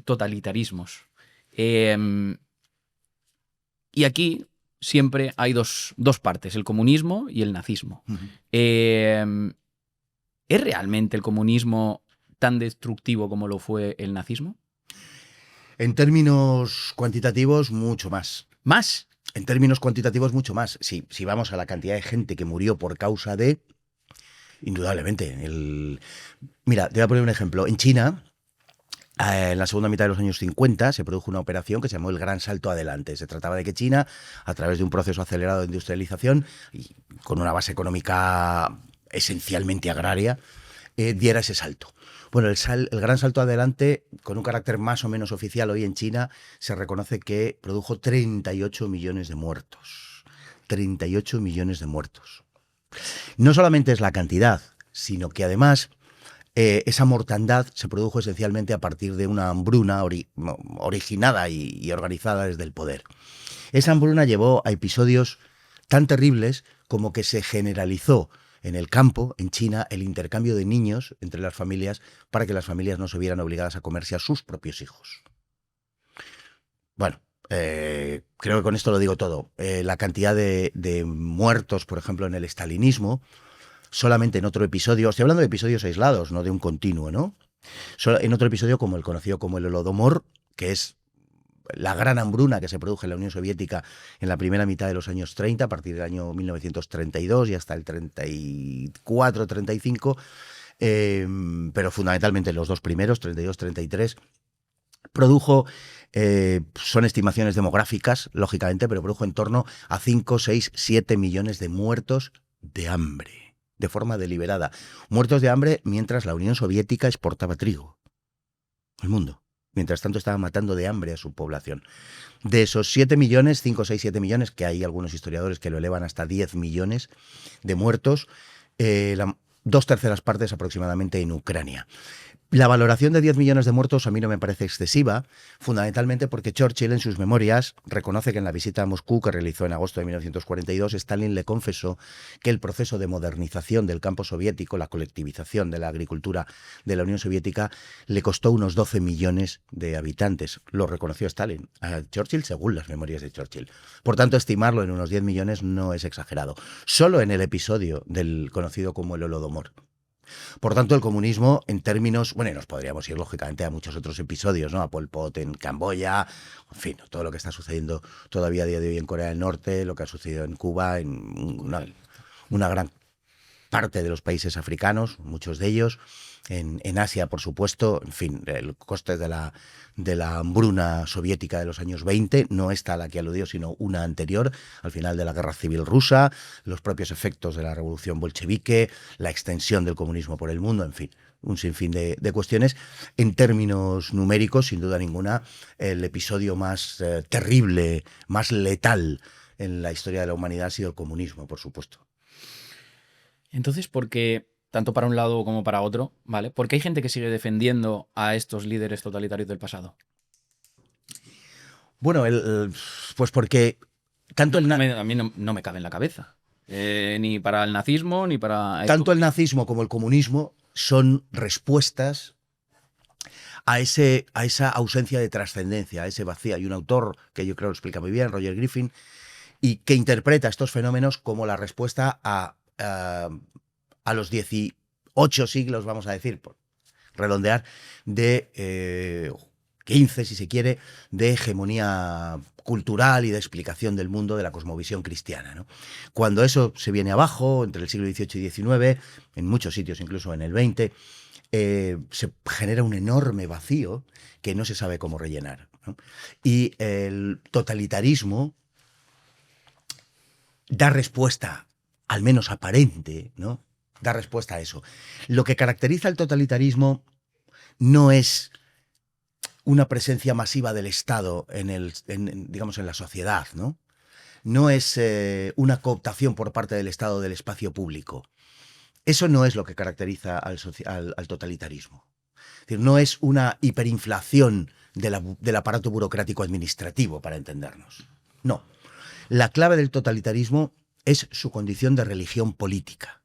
totalitarismos. Y aquí siempre hay dos partes, el comunismo y el nazismo. ¿Es realmente el comunismo tan destructivo como lo fue el nazismo? En términos cuantitativos, mucho más. ¿Más? En términos cuantitativos, mucho más. Si vamos a la cantidad de gente que murió por causa de... Indudablemente. Mira, te voy a poner un ejemplo. En China, en la segunda mitad de los años 50, se produjo una operación que se llamó el Gran Salto Adelante. Se trataba de que China, a través de un proceso acelerado de industrialización y con una base económica esencialmente agraria, diera ese salto. Bueno, el Gran Salto Adelante, con un carácter más o menos oficial hoy en China, se reconoce que produjo 38 millones de muertos. 38 millones de muertos. No solamente es la cantidad, sino que además esa mortandad se produjo esencialmente a partir de una hambruna originada y organizada desde el poder. Esa hambruna llevó a episodios tan terribles como que se generalizó en el campo, en China, el intercambio de niños entre las familias para que las familias no se vieran obligadas a comerse a sus propios hijos. Bueno, creo que con esto lo digo todo. La cantidad de muertos, por ejemplo, en el estalinismo, solamente en otro episodio, estoy hablando de episodios aislados, no de un continuo, ¿no? En otro episodio como el conocido como el Holodomor, que es la gran hambruna que se produjo en la Unión Soviética en la primera mitad de los años 30, a partir del año 1932 y hasta el 34-35, pero fundamentalmente los dos primeros, 32-33, produjo, son estimaciones demográficas, lógicamente, pero produjo en torno a 5, 6, 7 millones de muertos de hambre, de forma deliberada. Muertos de hambre mientras la Unión Soviética exportaba trigo al mundo. Mientras tanto estaba matando de hambre a su población. De esos 7 millones, 5, 6, 7 millones, que hay algunos historiadores que lo elevan hasta 10 millones de muertos, 2/3 partes aproximadamente en Ucrania. La valoración de 10 millones de muertos a mí no me parece excesiva, fundamentalmente porque Churchill en sus memorias reconoce que en la visita a Moscú que realizó en agosto de 1942, Stalin le confesó que el proceso de modernización del campo soviético, la colectivización de la agricultura de la Unión Soviética, le costó unos 12 millones de habitantes. Lo reconoció Stalin a Churchill según las memorias de Churchill. Por tanto, estimarlo en unos 10 millones no es exagerado. Solo en el episodio del conocido como el Holodomor. Por tanto, el comunismo, en términos, bueno, y nos podríamos ir lógicamente a muchos otros episodios, ¿no? A Pol Pot en Camboya, en fin, todo lo que está sucediendo todavía a día de hoy en Corea del Norte, lo que ha sucedido en Cuba, en una gran parte de los países africanos, muchos de ellos, en Asia, por supuesto, en fin, el coste de la hambruna soviética de los años 20, no esta a la que aludió, sino una anterior, al final de la Guerra Civil Rusa, los propios efectos de la Revolución Bolchevique, la extensión del comunismo por el mundo, en fin, un sinfín de cuestiones. En términos numéricos, sin duda ninguna, el episodio más terrible, más letal en la historia de la humanidad ha sido el comunismo, por supuesto. Entonces, ¿por qué, tanto para un lado como para otro, ¿vale? ¿Por qué hay gente que sigue defendiendo a estos líderes totalitarios del pasado? Bueno, pues porque tanto el... A mí no me cabe en la cabeza. Ni para el nazismo, ni para... Tanto el nazismo como el comunismo son respuestas a esa ausencia de trascendencia, a ese vacío. Hay un autor que yo creo lo explica muy bien, Roger Griffin, y que interpreta estos fenómenos como la respuesta a los 18 siglos, vamos a decir, por redondear, de 15, si se quiere, de hegemonía cultural y de explicación del mundo de la cosmovisión cristiana, ¿no? Cuando eso se viene abajo, entre el siglo XVIII y XIX, en muchos sitios, incluso en el XX, se genera un enorme vacío que no se sabe cómo rellenar, ¿no? Y el totalitarismo da respuesta, al menos aparente, ¿no? Da respuesta a eso. Lo que caracteriza el totalitarismo no es una presencia masiva del Estado digamos, en la sociedad, ¿no? No es una cooptación por parte del Estado del espacio público. Eso no es lo que caracteriza al totalitarismo. Es decir, no es una hiperinflación del aparato burocrático administrativo, para entendernos. No. La clave del totalitarismo es su condición de religión política.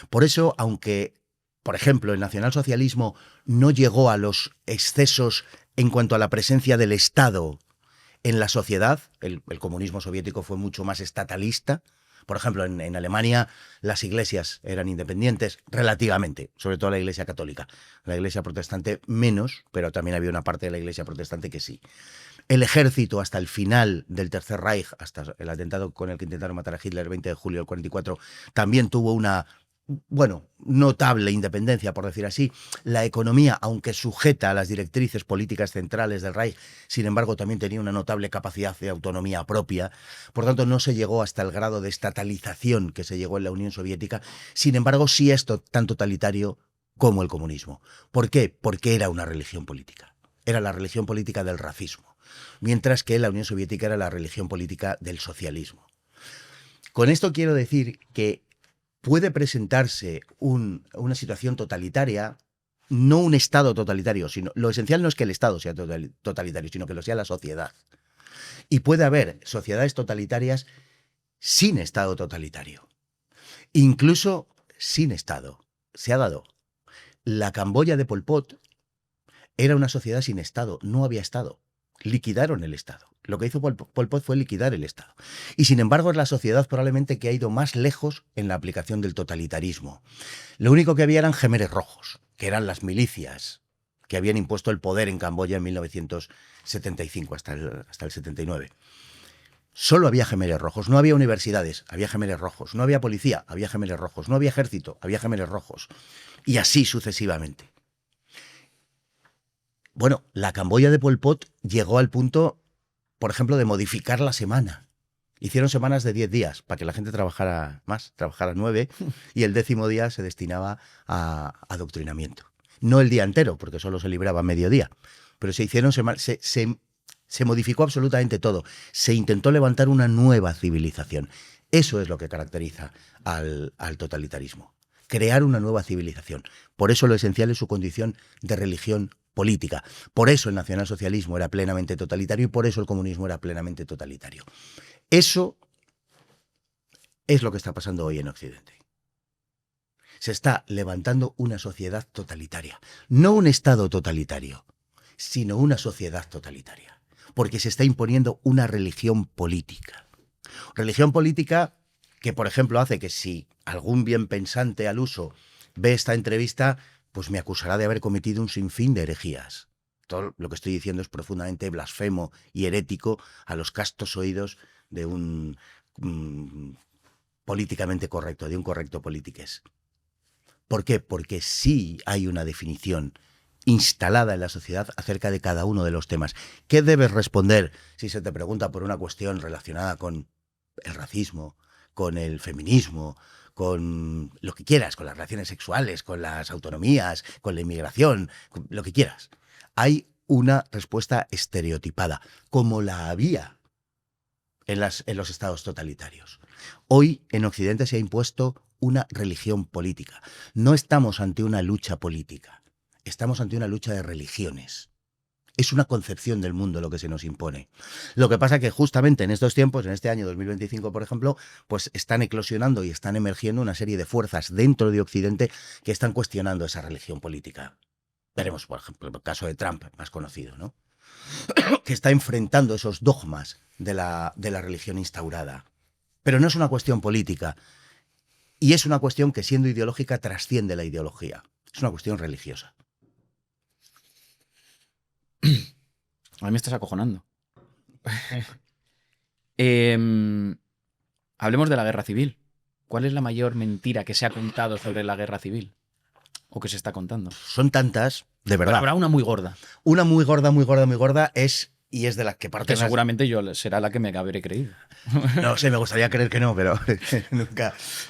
Por eso, aunque, por ejemplo, el nacionalsocialismo no llegó a los excesos en cuanto a la presencia del Estado en la sociedad, el comunismo soviético fue mucho más estatalista. Por ejemplo, en Alemania las iglesias eran independientes relativamente, sobre todo la iglesia católica. La iglesia protestante menos, pero también había una parte de la iglesia protestante que sí. El ejército, hasta el final del Tercer Reich, hasta el atentado con el que intentaron matar a Hitler el 20 de julio del 44, también tuvo una, notable independencia, por decir así. La economía, aunque sujeta a las directrices políticas centrales del Reich, sin embargo, también tenía una notable capacidad de autonomía propia. Por tanto, no se llegó hasta el grado de estatalización que se llegó en la Unión Soviética. Sin embargo, sí es tan totalitario como el comunismo. ¿Por qué? Porque era una religión política. Era la religión política del racismo, mientras que la Unión Soviética era la religión política del socialismo. Con esto quiero decir que puede presentarse una situación totalitaria, no un Estado totalitario, sino lo esencial no es que el Estado sea totalitario, sino que lo sea la sociedad. Y puede haber sociedades totalitarias sin Estado totalitario, incluso sin Estado. Se ha dado. La Camboya de Pol Pot era una sociedad sin Estado, no había Estado. Liquidaron el Estado. Lo que hizo Pol Pot fue liquidar el Estado. Y sin embargo es la sociedad probablemente que ha ido más lejos en la aplicación del totalitarismo. Lo único que había eran jemeres rojos, que eran las milicias que habían impuesto el poder en Camboya en 1975 hasta el 79. Solo había jemeres rojos, no había universidades, había jemeres rojos, no había policía, había jemeres rojos, no había ejército, había jemeres rojos. Y así sucesivamente. Bueno, la Camboya de Pol Pot llegó al punto, por ejemplo, de modificar la semana. Hicieron semanas de 10 días para que la gente trabajara más, trabajara 9, y el 10º día se destinaba a adoctrinamiento. No el día entero, porque solo se libraba mediodía, pero se hicieron se modificó absolutamente todo. Se intentó levantar una nueva civilización. Eso es lo que caracteriza al totalitarismo. Crear una nueva civilización. Por eso lo esencial es su condición de religión política. Por eso el nacionalsocialismo era plenamente totalitario y por eso el comunismo era plenamente totalitario. Eso es lo que está pasando hoy en Occidente. Se está levantando una sociedad totalitaria. No un Estado totalitario, sino una sociedad totalitaria. Porque se está imponiendo una religión política. Religión política que, por ejemplo, hace que si algún bien pensante al uso ve esta entrevista, pues me acusará de haber cometido un sinfín de herejías. Todo lo que estoy diciendo es profundamente blasfemo y herético a los castos oídos de un políticamente correcto, de un correcto politiqués. ¿Por qué? Porque sí hay una definición instalada en la sociedad acerca de cada uno de los temas. ¿Qué debes responder si se te pregunta por una cuestión relacionada con el racismo, con el feminismo, con lo que quieras, con las relaciones sexuales, con las autonomías, con la inmigración, con lo que quieras? Hay una respuesta estereotipada, como la había en los estados totalitarios. Hoy en Occidente se ha impuesto una religión política. No estamos ante una lucha política, estamos ante una lucha de religiones. Es una concepción del mundo lo que se nos impone. Lo que pasa que justamente en estos tiempos, en este año 2025, por ejemplo, pues están eclosionando y están emergiendo una serie de fuerzas dentro de Occidente que están cuestionando esa religión política. Veremos, por ejemplo, el caso de Trump, más conocido, ¿no? que está enfrentando esos dogmas de la religión instaurada. Pero no es una cuestión política. Y es una cuestión que, siendo ideológica, trasciende la ideología. Es una cuestión religiosa. A mí me estás acojonando. Hablemos de la guerra civil. ¿Cuál es la mayor mentira que se ha contado sobre la guerra civil? ¿O que se está contando? Son tantas, de verdad. Habrá una muy gorda. Una muy gorda, muy gorda, muy gorda es, y es de las que Que parten. seguramente yo será la que me habré creído. No sé, me gustaría creer que no, pero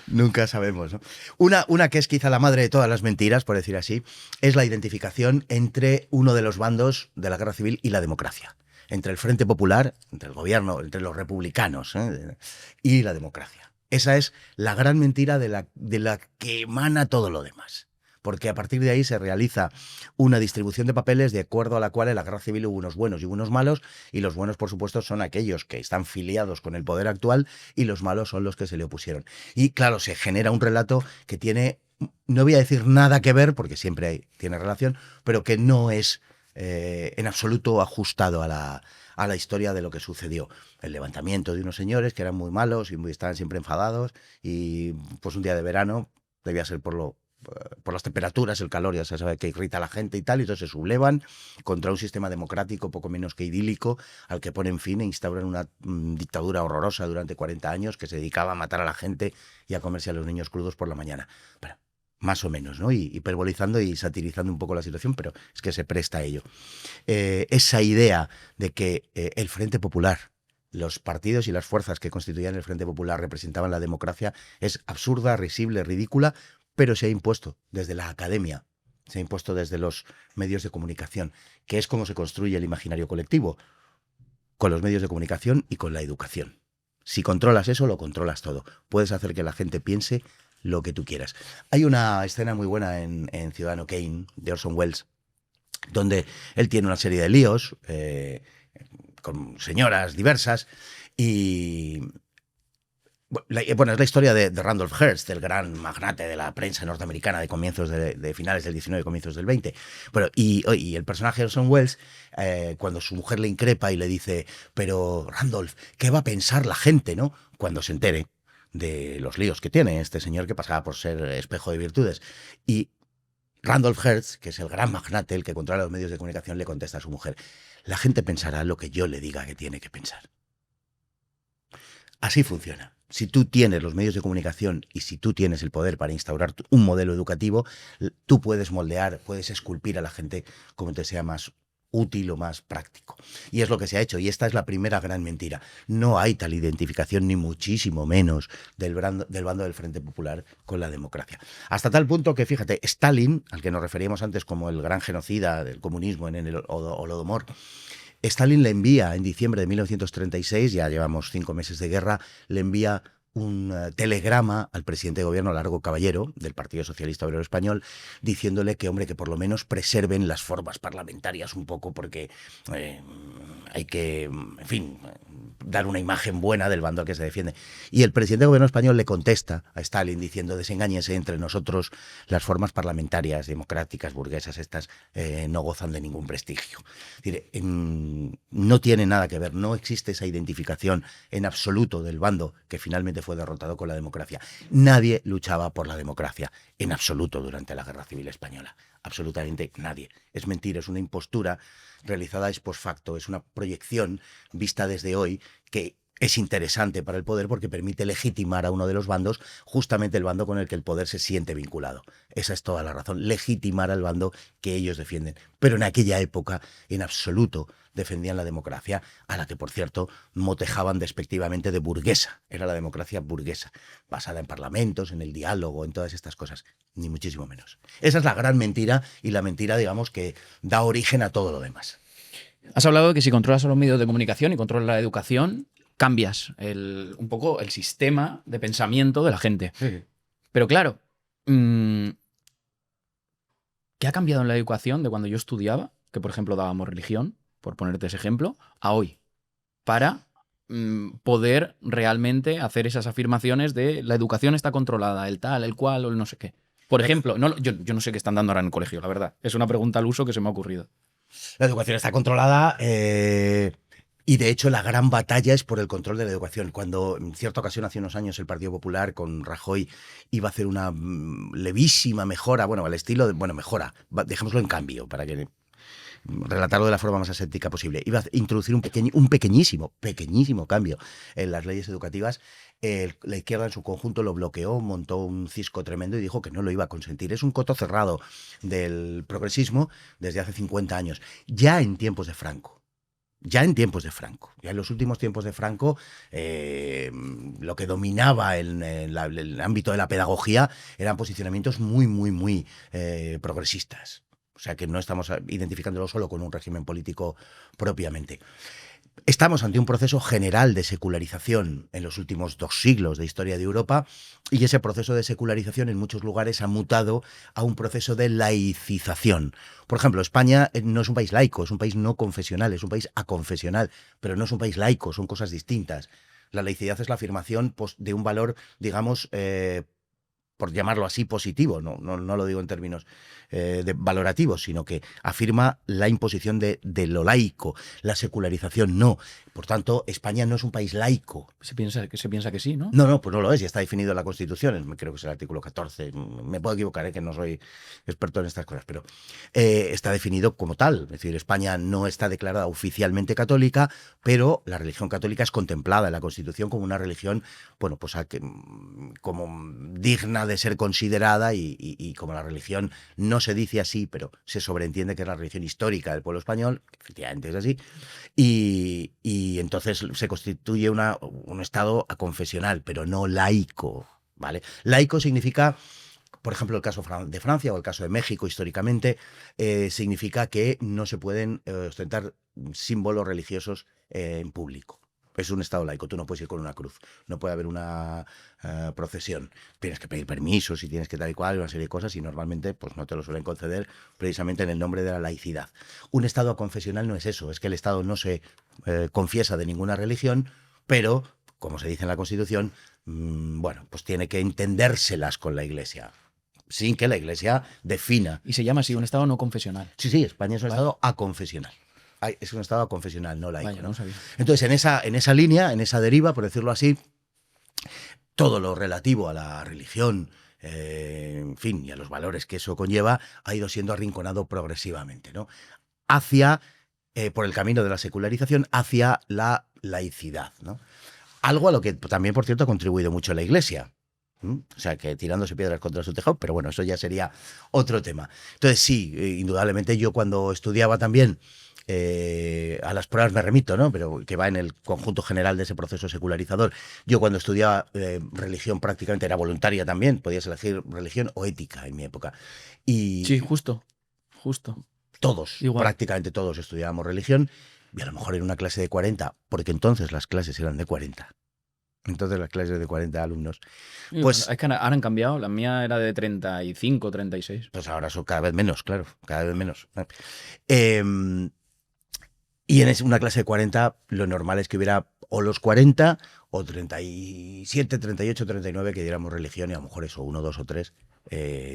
nunca sabemos, ¿no? Una que es quizá la madre de todas las mentiras, por decir así, es la identificación entre uno de los bandos de la guerra civil y la democracia. Entre el Frente Popular, entre el gobierno, entre los republicanos, y la democracia. Esa es la gran mentira de la que emana todo lo demás. Porque a partir de ahí se realiza una distribución de papeles de acuerdo a la cual en la guerra civil hubo unos buenos y unos malos, y los buenos, por supuesto, son aquellos que están filiados con el poder actual, y los malos son los que se le opusieron. Y claro, se genera un relato que tiene, no voy a decir nada que ver, porque siempre tiene relación, pero que no es en absoluto ajustado a la historia de lo que sucedió. El levantamiento de unos señores que eran muy malos y estaban siempre enfadados, y pues un día de verano, debía ser por las temperaturas, el calor, ya se sabe que irrita a la gente y tal, y entonces se sublevan contra un sistema democrático poco menos que idílico, al que ponen fin e instauran una dictadura horrorosa durante 40 años que se dedicaba a matar a la gente y a comerse a los niños crudos por la mañana. Bueno, más o menos, ¿no? Y hiperbolizando y satirizando un poco la situación, pero es que se presta a ello. Esa idea de que el Frente Popular, los partidos y las fuerzas que constituían el Frente Popular representaban la democracia, es absurda, risible, ridícula, pero se ha impuesto desde la academia, se ha impuesto desde los medios de comunicación, que es como se construye el imaginario colectivo, con los medios de comunicación y con la educación. Si controlas eso, lo controlas todo. Puedes hacer que la gente piense lo que tú quieras. Hay una escena muy buena en Ciudadano Kane, de Orson Welles, donde él tiene una serie de líos con señoras diversas, y bueno, es la historia de Randolph Hearst, el gran magnate de la prensa norteamericana de comienzos de finales del 19 y comienzos del 20. Bueno, y el personaje de Orson Welles, cuando su mujer le increpa y le dice, pero Randolph, ¿qué va a pensar la gente, no? Cuando se entere de los líos que tiene este señor que pasaba por ser espejo de virtudes. Y Randolph Hearst, que es el gran magnate, el que controla los medios de comunicación, le contesta a su mujer, la gente pensará lo que yo le diga que tiene que pensar. Así funciona. Si tú tienes los medios de comunicación y si tú tienes el poder para instaurar un modelo educativo, tú puedes moldear, puedes esculpir a la gente como te sea más útil o más práctico. Y es lo que se ha hecho, y esta es la primera gran mentira. No hay tal identificación, ni muchísimo menos, del bando del Frente Popular con la democracia. Hasta tal punto que, fíjate, Stalin, al que nos referíamos antes como el gran genocida del comunismo en el Holodomor, Stalin le envía en diciembre de 1936, ya llevamos 5 meses de guerra, le envía un telegrama al presidente de gobierno, Largo Caballero, del Partido Socialista Obrero Español, diciéndole que, hombre, que por lo menos preserven las formas parlamentarias un poco, porque hay que, en fin, dar una imagen buena del bando al que se defiende. Y el presidente de gobierno español le contesta a Stalin diciendo, desengáñese, entre nosotros las formas parlamentarias, democráticas, burguesas, estas no gozan de ningún prestigio. Es decir, no tiene nada que ver, no existe esa identificación en absoluto del bando que finalmente fue derrotado con la democracia. Nadie luchaba por la democracia, en absoluto, durante la Guerra Civil Española. Absolutamente nadie. Es mentira, es una impostura realizada ex post facto, es una proyección vista desde hoy que es interesante para el poder porque permite legitimar a uno de los bandos, justamente el bando con el que el poder se siente vinculado. Esa es toda la razón, legitimar al bando que ellos defienden. Pero en aquella época, en absoluto, defendían la democracia, a la que, por cierto, motejaban despectivamente de burguesa. Era la democracia burguesa, basada en parlamentos, en el diálogo, en todas estas cosas, ni muchísimo menos. Esa es la gran mentira, y la mentira, digamos, que da origen a todo lo demás. Has hablado de que si controlas los medios de comunicación y controlas la educación, cambias un poco el sistema de pensamiento de la gente. Sí. Pero claro, ¿qué ha cambiado en la educación de cuando yo estudiaba, que por ejemplo dábamos religión, por ponerte ese ejemplo, a hoy? Para poder realmente hacer esas afirmaciones de la educación está controlada, el tal, el cual o el no sé qué. Por ejemplo, yo no sé qué están dando ahora en el colegio, la verdad. Es una pregunta al uso que se me ha ocurrido. La educación está controlada y de hecho la gran batalla es por el control de la educación. Cuando en cierta ocasión, hace unos años, el Partido Popular con Rajoy iba a hacer una levísima mejora, bueno, al estilo de, bueno, mejora, dejémoslo en cambio para que relatarlo de la forma más aséptica posible. Iba a introducir un pequeñísimo cambio en las leyes educativas. La izquierda en su conjunto lo bloqueó, montó un cisco tremendo y dijo que no lo iba a consentir. Es un coto cerrado del progresismo desde hace 50 años, ya en tiempos de Franco. Ya en los últimos tiempos de Franco, lo que dominaba en el ámbito de la pedagogía eran posicionamientos muy progresistas. O sea que no estamos identificándolo solo con un régimen político propiamente. Estamos ante un proceso general de secularización en los últimos 2 siglos de historia de Europa, y ese proceso de secularización en muchos lugares ha mutado a un proceso de laicización. Por ejemplo, España no es un país laico, es un país no confesional, es un país aconfesional, pero no es un país laico, son cosas distintas. La laicidad es la afirmación de un valor, digamos, por llamarlo así, positivo, no lo digo en términos valorativos, sino que afirma la imposición de lo laico, la secularización no. Por tanto, España no es un país laico. Se piensa que sí, ¿no? No, pues no lo es, ya está definido en la Constitución, creo que es el artículo 14, me puedo equivocar, que no soy experto en estas cosas, pero está definido como tal. Es decir, España no está declarada oficialmente católica, pero la religión católica es contemplada en la Constitución como una religión, bueno, pues como digna de ser considerada, y como la religión no se dice así, pero se sobreentiende que es la religión histórica del pueblo español, que efectivamente es así, y entonces se constituye un Estado aconfesional, pero no laico, ¿vale? Laico significa, por ejemplo, el caso de Francia o el caso de México históricamente, significa que no se pueden ostentar símbolos religiosos en público. Es un Estado laico, tú no puedes ir con una cruz, no puede haber una procesión, tienes que pedir permisos y tienes que tal y cual, una serie de cosas, y normalmente pues no te lo suelen conceder precisamente en el nombre de la laicidad. Un Estado aconfesional no es eso, es que el Estado no se confiesa de ninguna religión, pero, como se dice en la Constitución, bueno, pues tiene que entendérselas con la Iglesia, sin que la Iglesia defina. Y se llama así, un Estado no confesional. Sí, España es un Estado aconfesional. Es un Estado aconfesional, no laico. Vaya, no sabía. Entonces, en esa línea, en esa deriva, por decirlo así, todo lo relativo a la religión, en fin, y a los valores que eso conlleva, ha ido siendo arrinconado progresivamente, ¿no? Por el camino de la secularización, hacia la laicidad, ¿no? Algo a lo que también, por cierto, ha contribuido mucho la Iglesia. O sea, que tirándose piedras contra su tejado, pero bueno, eso ya sería otro tema. Entonces, sí, indudablemente yo cuando estudiaba también, a las pruebas me remito, ¿no? Pero que va en el conjunto general de ese proceso secularizador. Yo cuando estudiaba religión prácticamente era voluntaria también, podías elegir religión o ética en mi época. Y sí, justo. Todos, igual. Prácticamente todos estudiábamos religión, y a lo mejor en una clase de 40, porque entonces las clases eran de 40. Entonces las clases de 40 alumnos. Pues es que ahora han cambiado, la mía era de 35, 36. Pues ahora son cada vez menos, claro, cada vez menos. Y en una clase de 40 lo normal es que hubiera o los 40 o 37, 38, 39 que diéramos religión, y a lo mejor eso, 1, 2 o 3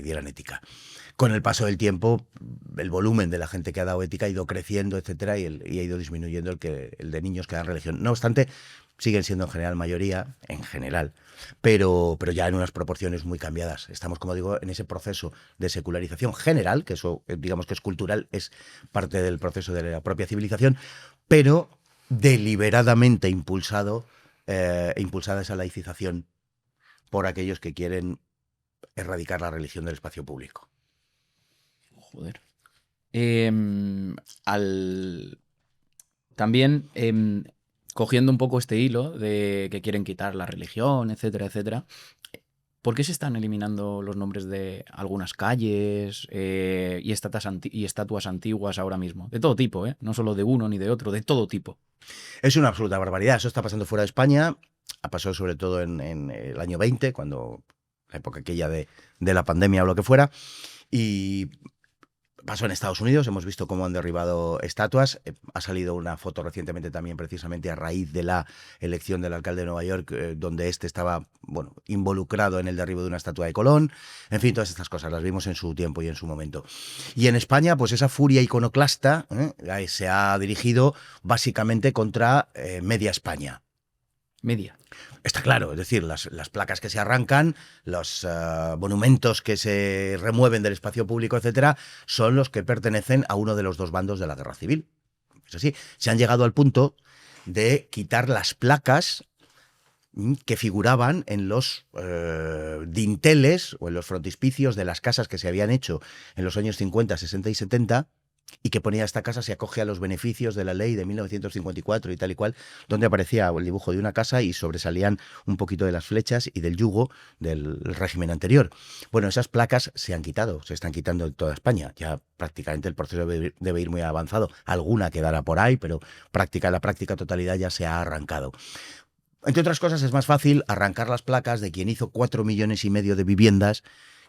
dieran ética. Con el paso del tiempo, el volumen de la gente que ha dado ética ha ido creciendo, etcétera, y ha ido disminuyendo el de niños que dan religión. No obstante, siguen siendo en general mayoría, pero ya en unas proporciones muy cambiadas. Estamos, como digo, en ese proceso de secularización general, que eso digamos que es cultural, es parte del proceso de la propia civilización, pero deliberadamente impulsada esa laicización por aquellos que quieren erradicar la religión del espacio público. Joder. También, cogiendo un poco este hilo de que quieren quitar la religión, etcétera, etcétera, ¿por qué se están eliminando los nombres de algunas calles y estatuas antiguas ahora mismo? De todo tipo, no solo de uno ni de otro, de todo tipo. Es una absoluta barbaridad. Eso está pasando fuera de España. Ha pasado sobre todo en el año 20, cuando la época aquella de la pandemia o lo que fuera. Y Pasó en Estados Unidos, hemos visto cómo han derribado estatuas. Ha salido una foto recientemente también, precisamente a raíz de la elección del alcalde de Nueva York, donde este estaba, bueno, involucrado en el derribo de una estatua de Colón. En fin, todas estas cosas las vimos en su tiempo y en su momento. Y en España, pues esa furia iconoclasta se ha dirigido básicamente contra media España. Media. Está claro, es decir, las placas que se arrancan, los monumentos que se remueven del espacio público, etcétera, son los que pertenecen a uno de los dos bandos de la guerra civil. Es así, se han llegado al punto de quitar las placas que figuraban en los dinteles o en los frontispicios de las casas que se habían hecho en los años 50, 60 y 70, y que ponía esta casa se acoge a los beneficios de la ley de 1954 y tal y cual, donde aparecía el dibujo de una casa y sobresalían un poquito de las flechas y del yugo del régimen anterior. Bueno, esas placas se han quitado, se están quitando en toda España. Ya prácticamente el proceso debe ir muy avanzado. Alguna quedará por ahí, pero la práctica totalidad ya se ha arrancado. Entre otras cosas, es más fácil arrancar las placas de quien hizo 4,5 millones de viviendas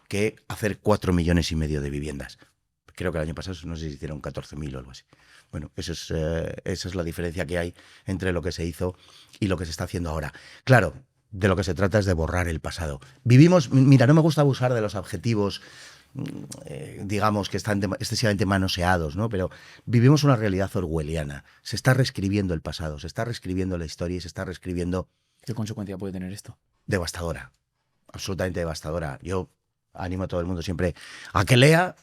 que hacer 4,5 millones de viviendas. Creo que el año pasado no sé si hicieron 14.000 o algo así. Bueno, esa es la diferencia que hay entre lo que se hizo y lo que se está haciendo ahora. Claro, de lo que se trata es de borrar el pasado. Mira, no me gusta abusar de los adjetivos, digamos, que están excesivamente manoseados, ¿no? Pero vivimos una realidad orwelliana. Se está reescribiendo el pasado, se está reescribiendo la historia y se está reescribiendo... ¿Qué consecuencia puede tener esto? Devastadora, absolutamente devastadora. Yo animo a todo el mundo siempre a que lea.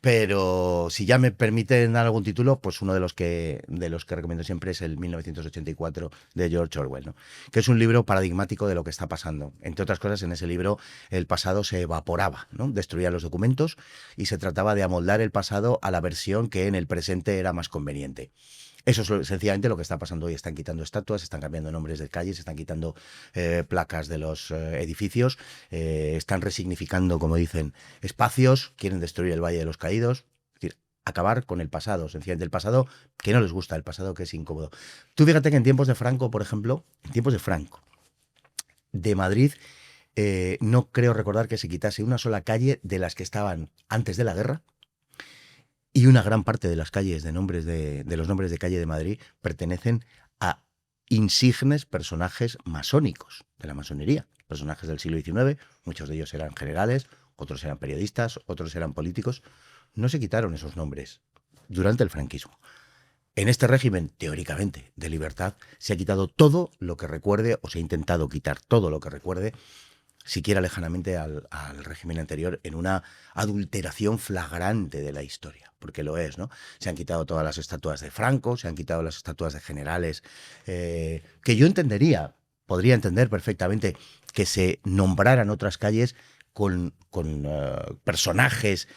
Pero si ya me permiten dar algún título, pues uno de los que recomiendo siempre es el 1984 de George Orwell, ¿no? Que es un libro paradigmático de lo que está pasando. Entre otras cosas, en ese libro el pasado se evaporaba, ¿no? Destruía los documentos y se trataba de amoldar el pasado a la versión que en el presente era más conveniente. Eso es sencillamente lo que está pasando hoy. Están quitando estatuas, están cambiando nombres de calles, están quitando placas de los edificios, están resignificando, como dicen, espacios, quieren destruir el Valle de los Caídos. Es decir, acabar con el pasado, sencillamente el pasado que no les gusta, el pasado que es incómodo. Tú fíjate que en tiempos de Franco, por ejemplo, en tiempos de Franco, de Madrid, no creo recordar que se quitase una sola calle de las que estaban antes de la guerra. Y una gran parte de las calles de los nombres de calle de Madrid pertenecen a insignes personajes masónicos de la masonería, personajes del siglo XIX, muchos de ellos eran generales, otros eran periodistas, otros eran políticos. No se quitaron esos nombres durante el franquismo. En este régimen, teóricamente, de libertad, se ha quitado todo lo que recuerde, o se ha intentado quitar todo lo que recuerde, siquiera lejanamente al régimen anterior, en una adulteración flagrante de la historia, porque lo es, ¿no? Se han quitado todas las estatuas de Franco, se han quitado las estatuas de generales, que yo podría entender perfectamente que se nombraran otras calles con personajes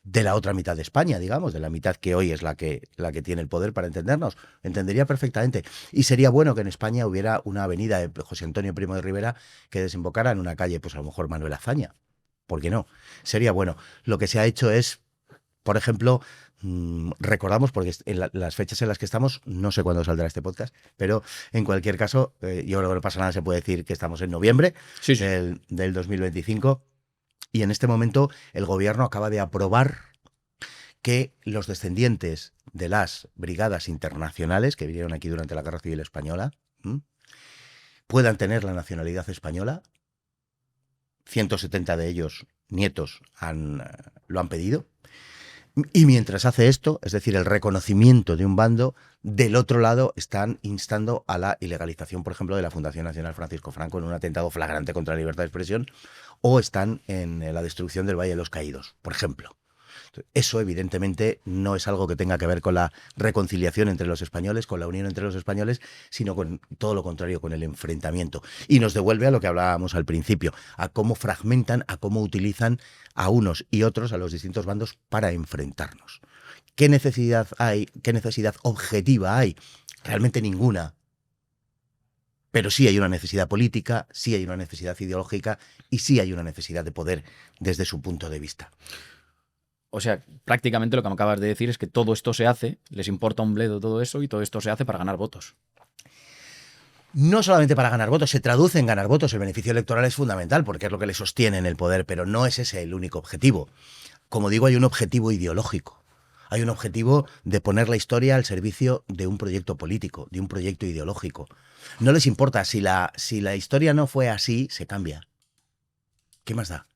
de la otra mitad de España, digamos, de la mitad que hoy es la que tiene el poder, para entendernos. Entendería perfectamente. Y sería bueno que en España hubiera una avenida de José Antonio Primo de Rivera que desembocara en una calle, pues a lo mejor Manuel Azaña. ¿Por qué no? Sería bueno. Lo que se ha hecho es, por ejemplo, recordamos, porque en las fechas en las que estamos, no sé cuándo saldrá este podcast, pero en cualquier caso, yo creo que no pasa nada, se puede decir que estamos en noviembre del 2025. Y en este momento el gobierno acaba de aprobar que los descendientes de las brigadas internacionales que vinieron aquí durante la Guerra Civil Española puedan tener la nacionalidad española. 170 de ellos, nietos, lo han pedido. Y mientras hace esto, es decir, el reconocimiento de un bando, del otro lado están instando a la ilegalización, por ejemplo, de la Fundación Nacional Francisco Franco en un atentado flagrante contra la libertad de expresión, o están en la destrucción del Valle de los Caídos, por ejemplo. Eso, evidentemente, no es algo que tenga que ver con la reconciliación entre los españoles, con la unión entre los españoles, sino con todo lo contrario, con el enfrentamiento. Y nos devuelve a lo que hablábamos al principio, a cómo fragmentan, a cómo utilizan a unos y otros, a los distintos bandos, para enfrentarnos. ¿Qué necesidad hay? ¿Qué necesidad objetiva hay? Realmente ninguna. Pero sí hay una necesidad política, sí hay una necesidad ideológica y sí hay una necesidad de poder desde su punto de vista. O sea, prácticamente lo que me acabas de decir es que todo esto se hace, les importa un bledo todo eso, y todo esto se hace para ganar votos. No solamente para ganar votos, se traduce en ganar votos. El beneficio electoral es fundamental porque es lo que le sostiene en el poder, pero no es ese el único objetivo. como digo, hay un objetivo ideológico. Hay un objetivo de poner la historia al servicio de un proyecto político, de un proyecto ideológico. No les importa, si la historia no fue así, se cambia. ¿Qué más da?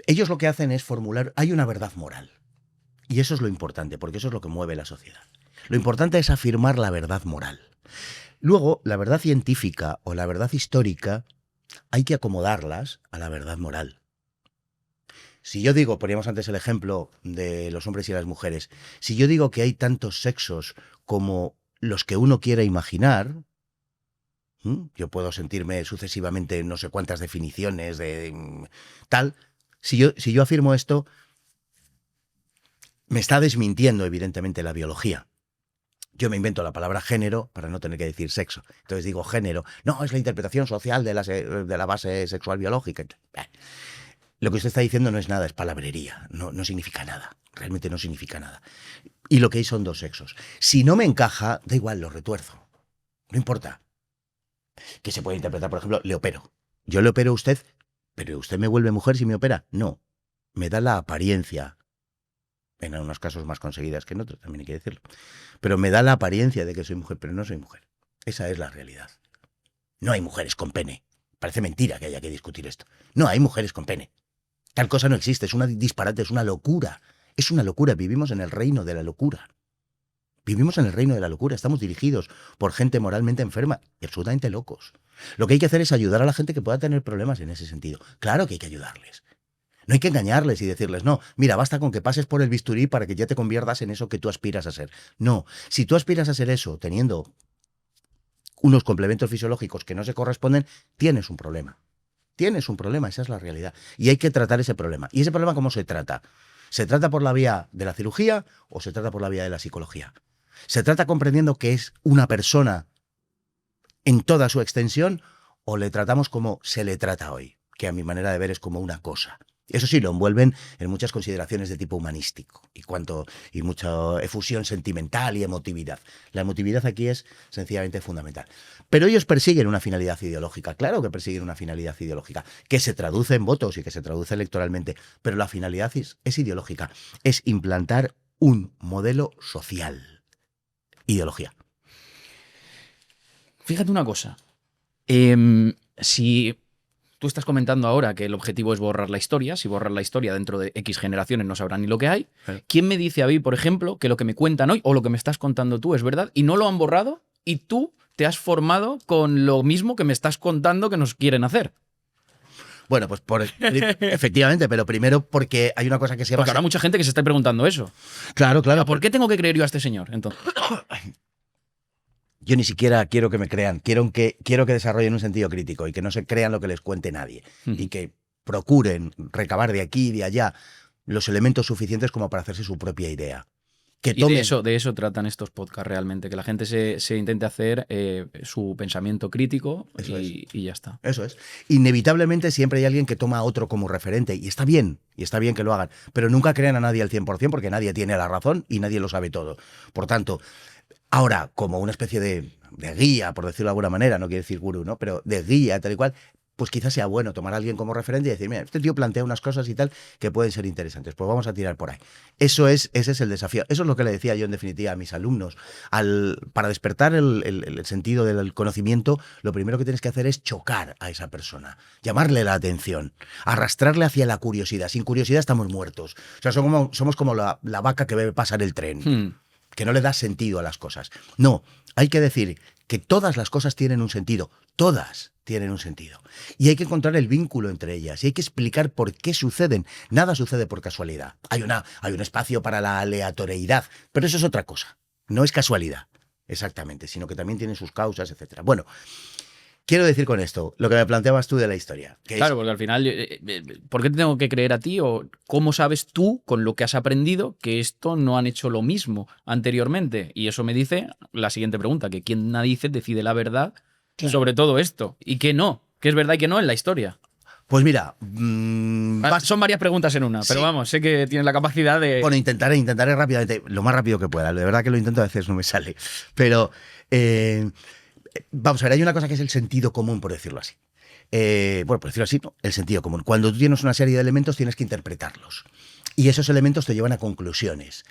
Ellos lo que hacen es formular, hay una verdad moral. Y eso es lo importante, porque eso es lo que mueve la sociedad. Lo importante es afirmar la verdad moral. Luego, la verdad científica o la verdad histórica hay que acomodarlas a la verdad moral. Si yo digo, poníamos antes el ejemplo de los hombres y las mujeres, si yo digo que hay tantos sexos como los que uno quiera imaginar, yo puedo sentirme sucesivamente no sé cuántas definiciones de tal, si yo afirmo esto, me está desmintiendo evidentemente la biología. Yo me invento la palabra género para no tener que decir sexo. Entonces digo género. No, es la interpretación social de la base sexual biológica. Lo que usted está diciendo no es nada, es palabrería. No significa nada. Realmente no significa nada. Y lo que hay son dos sexos. Si no me encaja, da igual, lo retuerzo. No importa. Que se puede interpretar, por ejemplo, le opero. Yo le opero a usted, pero ¿usted me vuelve mujer si me opera? No. Me da la apariencia. En algunos casos más conseguidas que en otros, también hay que decirlo. Pero me da la apariencia de que soy mujer, pero no soy mujer. Esa es la realidad. No hay mujeres con pene. Parece mentira que haya que discutir esto. No hay mujeres con pene. Tal cosa no existe, es una disparate, es una locura. Es una locura, vivimos en el reino de la locura. Vivimos en el reino de la locura, estamos dirigidos por gente moralmente enferma y absolutamente locos. Lo que hay que hacer es ayudar a la gente que pueda tener problemas en ese sentido. Claro que hay que ayudarles. No hay que engañarles y decirles, no, mira, basta con que pases por el bisturí para que ya te conviertas en eso que tú aspiras a ser. No, si tú aspiras a ser eso teniendo unos complementos fisiológicos que no se corresponden, tienes un problema. Tienes un problema, esa es la realidad. Y hay que tratar ese problema. ¿Y ese problema cómo se trata? ¿Se trata por la vía de la cirugía o se trata por la vía de la psicología? ¿Se trata comprendiendo que es una persona en toda su extensión o le tratamos como se le trata hoy? Que a mi manera de ver es como una cosa. Eso sí, lo envuelven en muchas consideraciones de tipo humanístico y mucha efusión sentimental y emotividad. La emotividad aquí es sencillamente fundamental. Pero ellos persiguen una finalidad ideológica. Claro que persiguen una finalidad ideológica, que se traduce en votos y que se traduce electoralmente. Pero la finalidad es ideológica. Es implantar un modelo social. Ideología. Fíjate una cosa. Si tú estás comentando ahora que el objetivo es borrar la historia, si borrar la historia dentro de X generaciones no sabrán ni lo que hay, ¿quién me dice a mí, por ejemplo, que lo que me cuentan hoy o lo que me estás contando tú es verdad y no lo han borrado y tú te has formado con lo mismo que me estás contando que nos quieren hacer? Bueno, pues efectivamente, pero primero porque hay una cosa que se llama... Porque habrá mucha gente que se está preguntando eso. Claro, claro. ¿Por qué tengo que creer yo a este señor, entonces? Yo ni siquiera quiero que me crean, quiero que desarrollen un sentido crítico y que no se crean lo que les cuente nadie y que procuren recabar de aquí y de allá los elementos suficientes como para hacerse su propia idea. Que tomen... Y de eso tratan estos podcasts realmente, que la gente se intente hacer su pensamiento crítico y ya está. Eso es. Inevitablemente siempre hay alguien que toma a otro como referente y está bien que lo hagan, pero nunca crean a nadie al 100% porque nadie tiene la razón y nadie lo sabe todo. Por tanto... Ahora, como una especie de guía, por decirlo de alguna manera, no quiero decir gurú, ¿no? Pero de guía, tal y cual, pues quizás sea bueno tomar a alguien como referente y decir, mira, este tío plantea unas cosas y tal que pueden ser interesantes, pues vamos a tirar por ahí. Ese es el desafío. Eso es lo que le decía yo, en definitiva, a mis alumnos. Para despertar el sentido del conocimiento, lo primero que tienes que hacer es chocar a esa persona, llamarle la atención, arrastrarle hacia la curiosidad. Sin curiosidad estamos muertos. O sea, somos como la vaca que ve pasar el tren. Que no le da sentido a las cosas. No, hay que decir que todas las cosas tienen un sentido. Todas tienen un sentido. Y hay que encontrar el vínculo entre ellas. Y hay que explicar por qué suceden. Nada sucede por casualidad. Hay un espacio para la aleatoriedad. Pero eso es otra cosa. No es casualidad, exactamente, sino que también tiene sus causas, etc. Bueno, quiero decir con esto lo que me planteabas tú de la historia. Claro, porque al final, ¿por qué te tengo que creer a ti? ¿O cómo sabes tú, con lo que has aprendido, que esto no han hecho lo mismo anteriormente? Y eso me dice la siguiente pregunta, que ¿quién narices decide la verdad sobre todo esto? ¿Y qué no? ¿Qué es verdad y qué no en la historia? Pues mira... son varias preguntas en una, pero vamos, sé que tienes la capacidad de... Bueno, intentaré rápidamente, lo más rápido que pueda. De verdad que lo intento, a veces no me sale. Pero... vamos a ver, hay una cosa que es el sentido común, por decirlo así. por decirlo así, ¿no? El sentido común. Cuando tú tienes una serie de elementos, tienes que interpretarlos. Y esos elementos te llevan a conclusiones.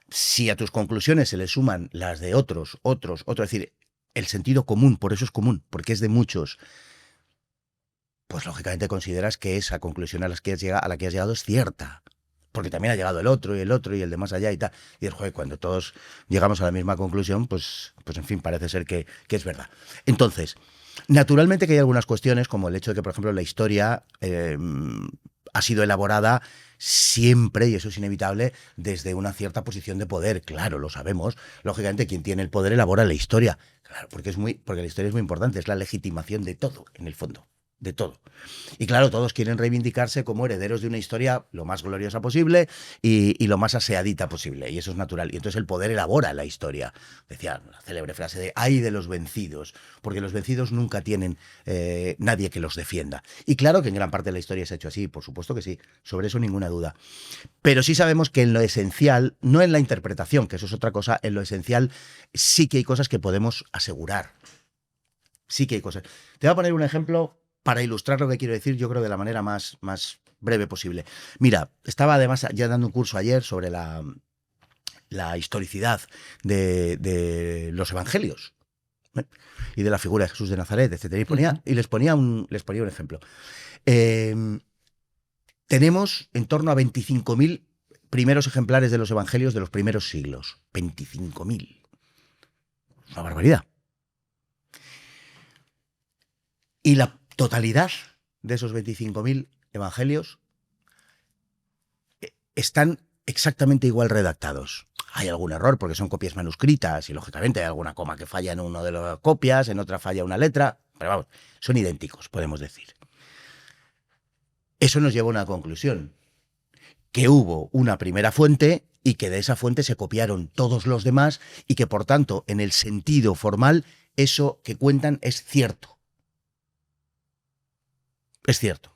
Si a tus conclusiones se le suman las de otros, es decir, el sentido común, por eso es común, porque es de muchos, pues lógicamente consideras que esa conclusión a la que has llegado es cierta. Porque también ha llegado el otro y el de más allá y tal. Y dices, joder, cuando todos llegamos a la misma conclusión, pues en fin, parece ser que es verdad. Entonces, naturalmente que hay algunas cuestiones, como el hecho de que, por ejemplo, la historia ha sido elaborada siempre, y eso es inevitable, desde una cierta posición de poder. Claro, lo sabemos. Lógicamente, quien tiene el poder elabora la historia. Claro, porque la historia es muy importante, es la legitimación de todo, en el fondo. De todo. Y claro, todos quieren reivindicarse como herederos de una historia lo más gloriosa posible y lo más aseadita posible. Y eso es natural. Y entonces el poder elabora la historia. Decía la célebre frase de ¡ay de los vencidos! Porque los vencidos nunca tienen nadie que los defienda. Y claro que en gran parte de la historia se ha hecho así, por supuesto que sí. Sobre eso ninguna duda. Pero sí sabemos que en lo esencial, no en la interpretación, que eso es otra cosa, en lo esencial sí que hay cosas que podemos asegurar. Sí que hay cosas. Te voy a poner un ejemplo para ilustrar lo que quiero decir, yo creo, de la manera más breve posible. Mira, estaba además ya dando un curso ayer sobre la historicidad de los evangelios, ¿eh? Y de la figura de Jesús de Nazaret, etc. Y les ponía un ejemplo. Tenemos en torno a 25.000 primeros ejemplares de los evangelios de los primeros siglos. 25.000. Una barbaridad. Y la totalidad de esos 25.000 evangelios están exactamente igual redactados. Hay algún error porque son copias manuscritas y lógicamente hay alguna coma que falla en una de las copias, en otra falla una letra, pero vamos, son idénticos, podemos decir. Eso nos lleva a una conclusión, que hubo una primera fuente y que de esa fuente se copiaron todos los demás y que por tanto en el sentido formal eso que cuentan es cierto. Es cierto.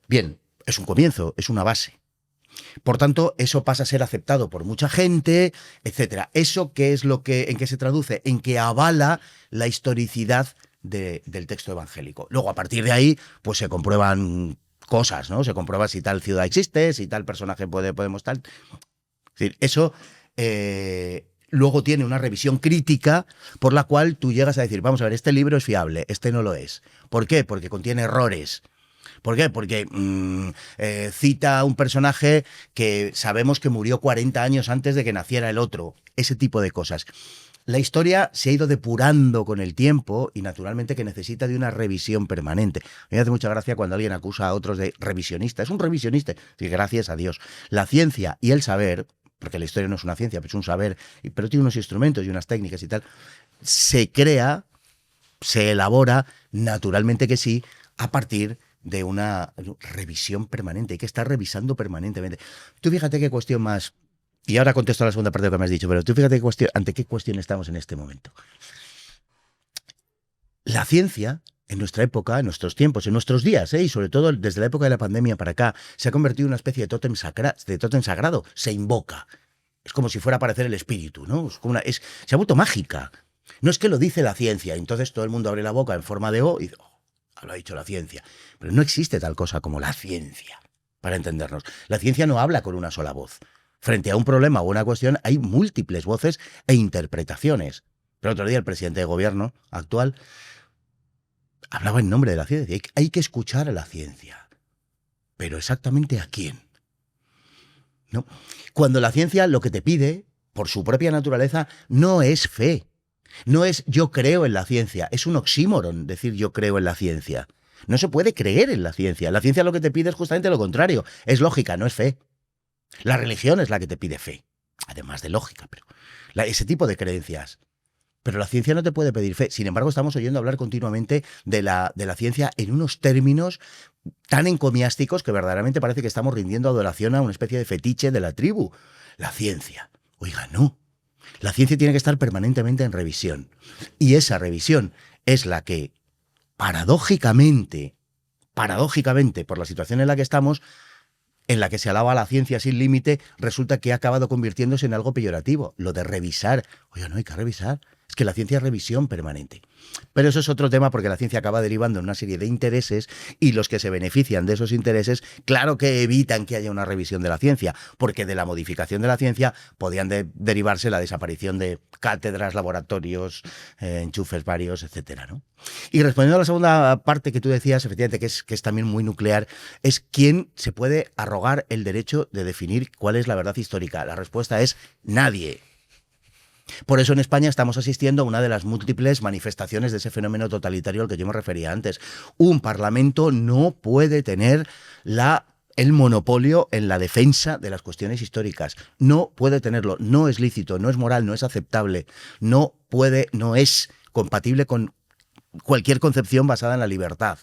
Bien, es un comienzo, es una base. Por tanto, eso pasa a ser aceptado por mucha gente, etcétera. ¿Eso qué es en qué se traduce? En que avala la historicidad del texto evangélico. Luego, a partir de ahí, pues se comprueban cosas, ¿no? Se comprueba si tal ciudad existe, si tal personaje podemos tal. Es decir, eso luego tiene una revisión crítica por la cual tú llegas a decir, vamos a ver, este libro es fiable, este no lo es. ¿Por qué? Porque contiene errores. ¿Por qué? Porque cita a un personaje que sabemos que murió 40 años antes de que naciera el otro. Ese tipo de cosas. La historia se ha ido depurando con el tiempo y naturalmente que necesita de una revisión permanente. A mí me hace mucha gracia cuando alguien acusa a otros de revisionista. Es un revisionista. Sí, gracias a Dios. La ciencia y el saber, porque la historia no es una ciencia, pero es un saber, pero tiene unos instrumentos y unas técnicas y tal, se crea, se elabora, naturalmente que sí, a partir de una revisión permanente. Hay que estar revisando permanentemente. Tú fíjate qué cuestión más, y ahora contesto a la segunda parte de lo que me has dicho, pero tú fíjate ante qué cuestión estamos en este momento. La ciencia, en nuestra época, en nuestros tiempos, en nuestros días, y sobre todo desde la época de la pandemia para acá, se ha convertido en una especie de tótem sagrado. Se invoca. Es como si fuera a aparecer el espíritu, ¿no? Se ha vuelto mágica. No es que lo dice la ciencia, entonces todo el mundo abre la boca en forma de O y dice, lo ha dicho la ciencia. Pero no existe tal cosa como la ciencia, para entendernos. La ciencia no habla con una sola voz. Frente a un problema o una cuestión hay múltiples voces e interpretaciones. Pero otro día el presidente de gobierno actual hablaba en nombre de la ciencia. Hay que escuchar a la ciencia. Pero exactamente ¿a quién? ¿No? Cuando la ciencia lo que te pide, por su propia naturaleza, no es fe. No es yo creo en la ciencia. Es un oxímoron decir yo creo en la ciencia. No se puede creer en la ciencia. La ciencia lo que te pide es justamente lo contrario. Es lógica, no es fe. La religión es la que te pide fe. Además de lógica, pero ese tipo de creencias. Pero la ciencia no te puede pedir fe. Sin embargo, estamos oyendo hablar continuamente de la ciencia en unos términos tan encomiásticos que verdaderamente parece que estamos rindiendo adoración a una especie de fetiche de la tribu. La ciencia. Oiga, no. La ciencia tiene que estar permanentemente en revisión. Y esa revisión es la que, paradójicamente, por la situación en la que estamos, en la que se alaba a la ciencia sin límite, resulta que ha acabado convirtiéndose en algo peyorativo. Lo de revisar. Oye, no hay que revisar. Es que la ciencia es revisión permanente. Pero eso es otro tema porque la ciencia acaba derivando en una serie de intereses y los que se benefician de esos intereses, claro que evitan que haya una revisión de la ciencia, porque de la modificación de la ciencia podían derivarse la desaparición de cátedras, laboratorios, enchufes varios, etcétera, ¿no? Y respondiendo a la segunda parte que tú decías, efectivamente, que es también muy nuclear, es quién se puede arrogar el derecho de definir cuál es la verdad histórica. La respuesta es nadie. Por eso en España estamos asistiendo a una de las múltiples manifestaciones de ese fenómeno totalitario al que yo me refería antes. Un parlamento no puede tener el monopolio en la defensa de las cuestiones históricas. No puede tenerlo. No es lícito, no es moral, no es aceptable. No es compatible con cualquier concepción basada en la libertad.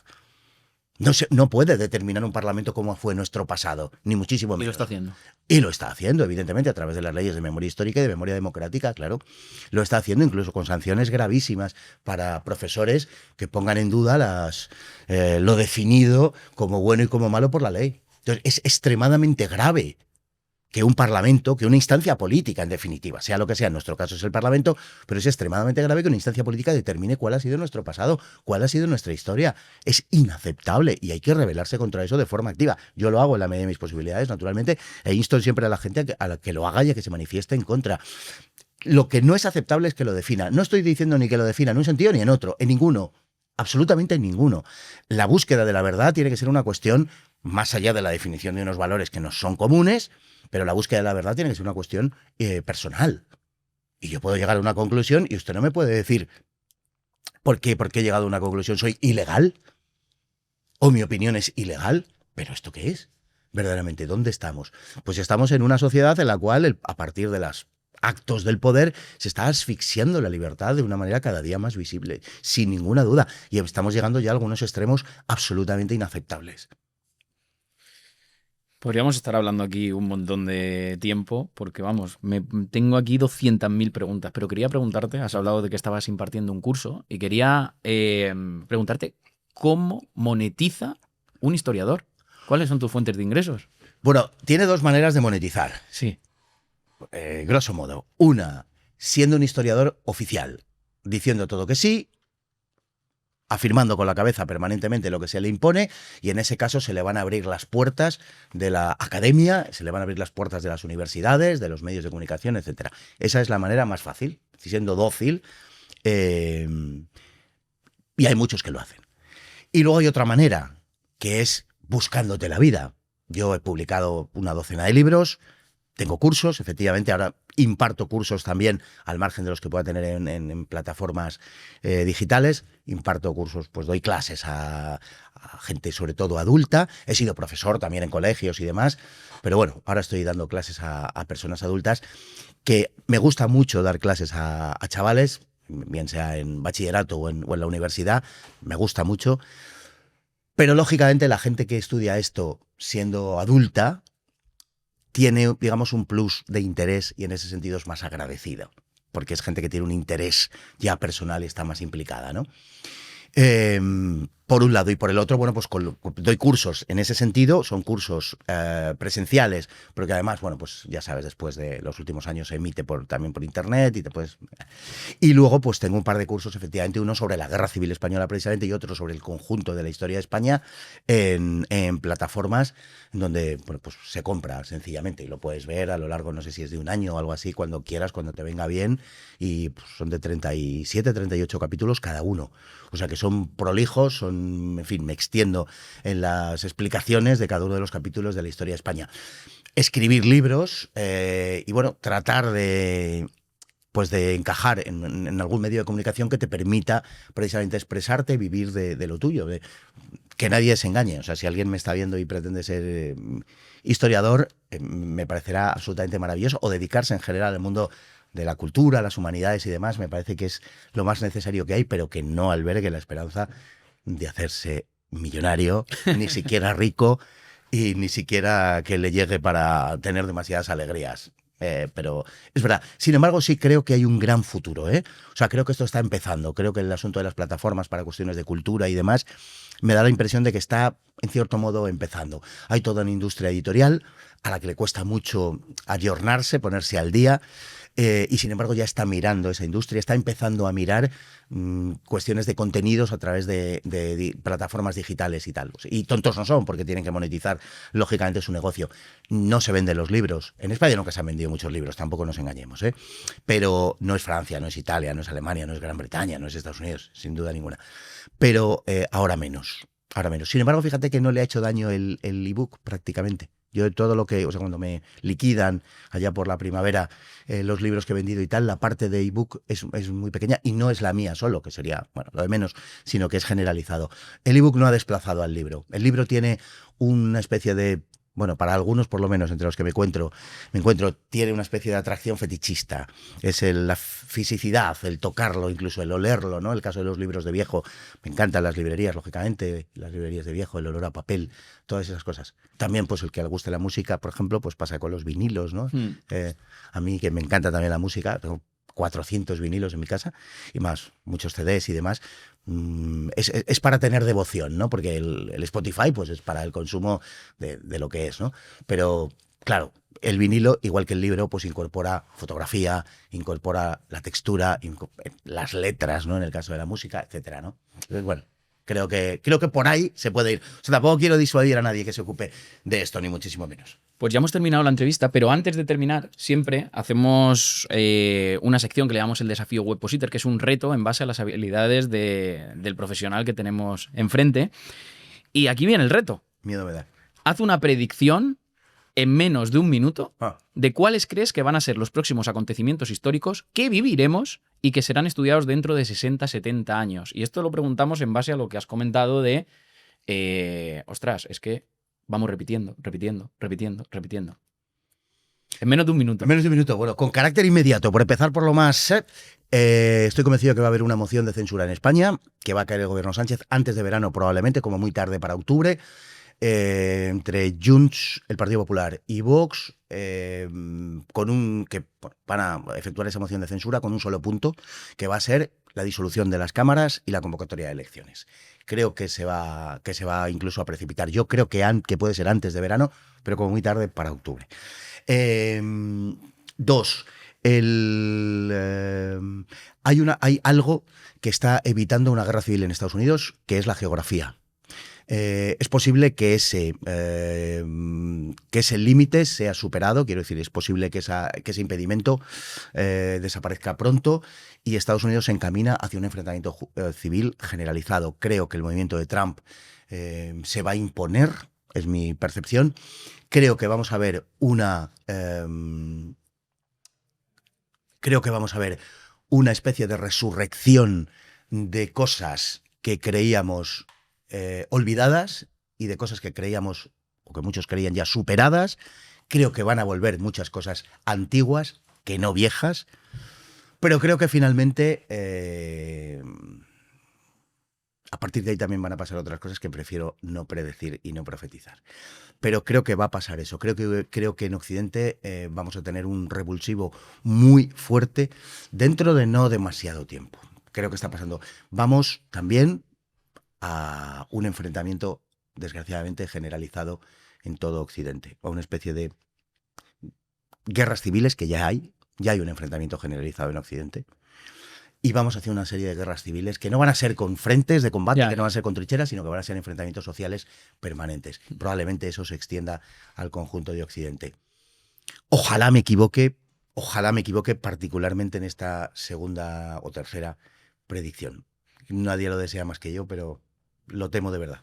No puede determinar un parlamento cómo fue nuestro pasado, ni muchísimo menos. Y lo está haciendo. Y lo está haciendo, evidentemente, a través de las leyes de memoria histórica y de memoria democrática, claro. Lo está haciendo incluso con sanciones gravísimas para profesores que pongan en duda lo definido como bueno y como malo por la ley. Entonces, es extremadamente grave que un parlamento, que una instancia política, en definitiva, sea lo que sea, en nuestro caso es el parlamento, pero es extremadamente grave que una instancia política determine cuál ha sido nuestro pasado, cuál ha sido nuestra historia. Es inaceptable y hay que rebelarse contra eso de forma activa. Yo lo hago en la medida de mis posibilidades, naturalmente, e insto siempre a la gente a que lo haga y a que se manifieste en contra. Lo que no es aceptable es que lo defina. No estoy diciendo ni que lo defina en un sentido ni en otro, en ninguno. Absolutamente en ninguno. La búsqueda de la verdad tiene que ser una cuestión más allá de la definición de unos valores que nos son comunes, pero la búsqueda de la verdad tiene que ser una cuestión personal. Y yo puedo llegar a una conclusión y usted no me puede decir ¿por qué he llegado a una conclusión? ¿Soy ilegal? ¿O mi opinión es ilegal? ¿Pero esto qué es? Verdaderamente, ¿dónde estamos? Pues estamos en una sociedad en la cual, a partir de los actos del poder, se está asfixiando la libertad de una manera cada día más visible, sin ninguna duda. Y estamos llegando ya a algunos extremos absolutamente inaceptables. Podríamos estar hablando aquí un montón de tiempo, porque vamos, tengo aquí 200.000 preguntas, pero quería preguntarte, has hablado de que estabas impartiendo un curso, y quería preguntarte cómo monetiza un historiador. ¿Cuáles son tus fuentes de ingresos? Bueno, tiene dos maneras de monetizar. Sí. Grosso modo. Una, siendo un historiador oficial, diciendo todo que sí, afirmando con la cabeza permanentemente lo que se le impone, y en ese caso se le van a abrir las puertas de la academia, se le van a abrir las puertas de las universidades, de los medios de comunicación, etc. Esa es la manera más fácil, siendo dócil, y hay muchos que lo hacen. Y luego hay otra manera, que es buscándote la vida. Yo he publicado una docena de libros, tengo cursos, efectivamente, ahora imparto cursos también, al margen de los que pueda tener en plataformas digitales. Imparto cursos, pues doy clases a gente sobre todo adulta. He sido profesor también en colegios y demás, pero bueno, ahora estoy dando clases a personas adultas, que me gusta mucho dar clases a chavales, bien sea en bachillerato o en la universidad, me gusta mucho. Pero lógicamente la gente que estudia esto siendo adulta tiene, digamos, un plus de interés y en ese sentido es más agradecida, porque es gente que tiene un interés ya personal y está más implicada, ¿no? Por un lado, y por el otro, bueno, pues doy cursos en ese sentido, son cursos presenciales, pero que además, bueno, pues ya sabes, después de los últimos años se emite también por internet y te puedes... Y luego pues tengo un par de cursos, efectivamente, uno sobre la Guerra Civil Española precisamente y otro sobre el conjunto de la historia de España en plataformas donde, bueno, pues se compra sencillamente y lo puedes ver a lo largo, no sé si es de un año o algo así, cuando quieras, cuando te venga bien, y pues, son de 37, 38 capítulos cada uno. O sea que son prolijos, en fin, me extiendo en las explicaciones de cada uno de los capítulos de la historia de España. Escribir libros y bueno, tratar de encajar en algún medio de comunicación que te permita precisamente expresarte, vivir de lo tuyo, que nadie se engañe. O sea, si alguien me está viendo y pretende ser historiador, me parecerá absolutamente maravilloso, o dedicarse en general al mundo de la cultura, las humanidades y demás, me parece que es lo más necesario que hay, pero que no albergue la esperanza de hacerse millonario, ni siquiera rico, y ni siquiera que le llegue para tener demasiadas alegrías. Pero es verdad. Sin embargo, sí creo que hay un gran futuro, ¿eh? O sea, creo que esto está empezando. Creo que el asunto de las plataformas para cuestiones de cultura y demás me da la impresión de que está, en cierto modo, empezando. Hay toda una industria editorial a la que le cuesta mucho ayornarse, ponerse al día, y sin embargo ya está mirando esa industria, está empezando a mirar cuestiones de contenidos a través de plataformas digitales y tal. Y tontos no son, porque tienen que monetizar, lógicamente, su negocio. No se venden los libros. En España nunca se han vendido muchos libros, tampoco nos engañemos, ¿eh? Pero no es Francia, no es Italia, no es Alemania, no es Gran Bretaña, no es Estados Unidos, sin duda ninguna. Pero ahora menos. Ahora menos. Sin embargo, fíjate que no le ha hecho daño el ebook prácticamente. Yo todo lo que, o sea, cuando me liquidan allá por la primavera los libros que he vendido y tal, la parte de ebook es muy pequeña y no es la mía solo, que sería, bueno, lo de menos, sino que es generalizado. El ebook no ha desplazado al libro. El libro tiene una especie de, bueno, para algunos por lo menos, entre los que me encuentro, tiene una especie de atracción fetichista. Es la fisicidad, el tocarlo, incluso el olerlo, ¿no? El caso de los libros de viejo. Me encantan las librerías, lógicamente, las librerías de viejo, el olor a papel, todas esas cosas. También, pues, el que le guste la música, por ejemplo, pues pasa con los vinilos, ¿no? A mí, que me encanta también la música, tengo 400 vinilos en mi casa y más, muchos CDs y demás. Es para tener devoción, ¿no? Porque el Spotify, pues, es para el consumo de lo que es, ¿no? Pero, claro, el vinilo, igual que el libro, pues incorpora fotografía, incorpora la textura, las letras, ¿no? En el caso de la música, etcétera, ¿no? Entonces, bueno, creo que por ahí se puede ir. O sea, tampoco quiero disuadir a nadie que se ocupe de esto, ni muchísimo menos. Pues ya hemos terminado la entrevista, pero antes de terminar, siempre hacemos una sección que le llamamos el desafío Webpositor, que es un reto en base a las habilidades del profesional que tenemos enfrente. Y aquí viene el reto. Miedo me da. Haz una predicción en menos de un minuto de cuáles crees que van a ser los próximos acontecimientos históricos que viviremos y que serán estudiados dentro de 60, 70 años. Y esto lo preguntamos en base a lo que has comentado de, ostras, es que vamos repitiendo. En menos de un minuto. En menos de un minuto. Bueno, con carácter inmediato, por empezar por lo más... estoy convencido que va a haber una moción de censura en España, que va a caer el gobierno Sánchez antes de verano probablemente, como muy tarde para octubre, entre Junts, el Partido Popular y Vox, que van a efectuar esa moción de censura con un solo punto, que va a ser la disolución de las cámaras y la convocatoria de elecciones. Creo que se va incluso a precipitar. Yo creo que puede ser antes de verano, pero como muy tarde para octubre. Dos, hay algo que está evitando una guerra civil en Estados Unidos, que es la geografía. Es posible que ese límite sea superado, quiero decir, es posible que ese impedimento desaparezca pronto y Estados Unidos se encamina hacia un enfrentamiento civil generalizado. Creo que el movimiento de Trump se va a imponer, es mi percepción. Creo que vamos a ver una especie de resurrección de cosas que creíamos olvidadas y de cosas que creíamos, o que muchos creían ya superadas. Creo que van a volver muchas cosas antiguas, que no viejas, pero creo que finalmente a partir de ahí también van a pasar otras cosas que prefiero no predecir y no profetizar. Pero creo que va a pasar eso. Creo que en Occidente vamos a tener un revulsivo muy fuerte dentro de no demasiado tiempo. Creo que está pasando. Vamos también a un enfrentamiento, desgraciadamente, generalizado en todo Occidente, a una especie de guerras civiles que ya hay un enfrentamiento generalizado en Occidente, y vamos hacia una serie de guerras civiles que no van a ser con frentes de combate, que no van a ser con trincheras, sino que van a ser enfrentamientos sociales permanentes. Probablemente eso se extienda al conjunto de Occidente. Ojalá me equivoque particularmente en esta segunda o tercera predicción. Nadie lo desea más que yo, pero lo temo de verdad.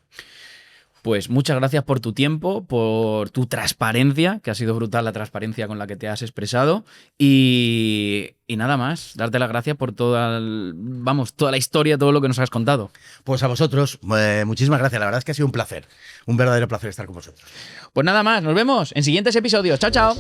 Pues muchas gracias por tu tiempo, por tu transparencia, que ha sido brutal la transparencia con la que te has expresado. Y nada más, darte las gracias por toda la historia, todo lo que nos has contado. Pues a vosotros, muchísimas gracias. La verdad es que ha sido un placer, un verdadero placer estar con vosotros. Pues nada más, nos vemos en siguientes episodios. Chao, chao.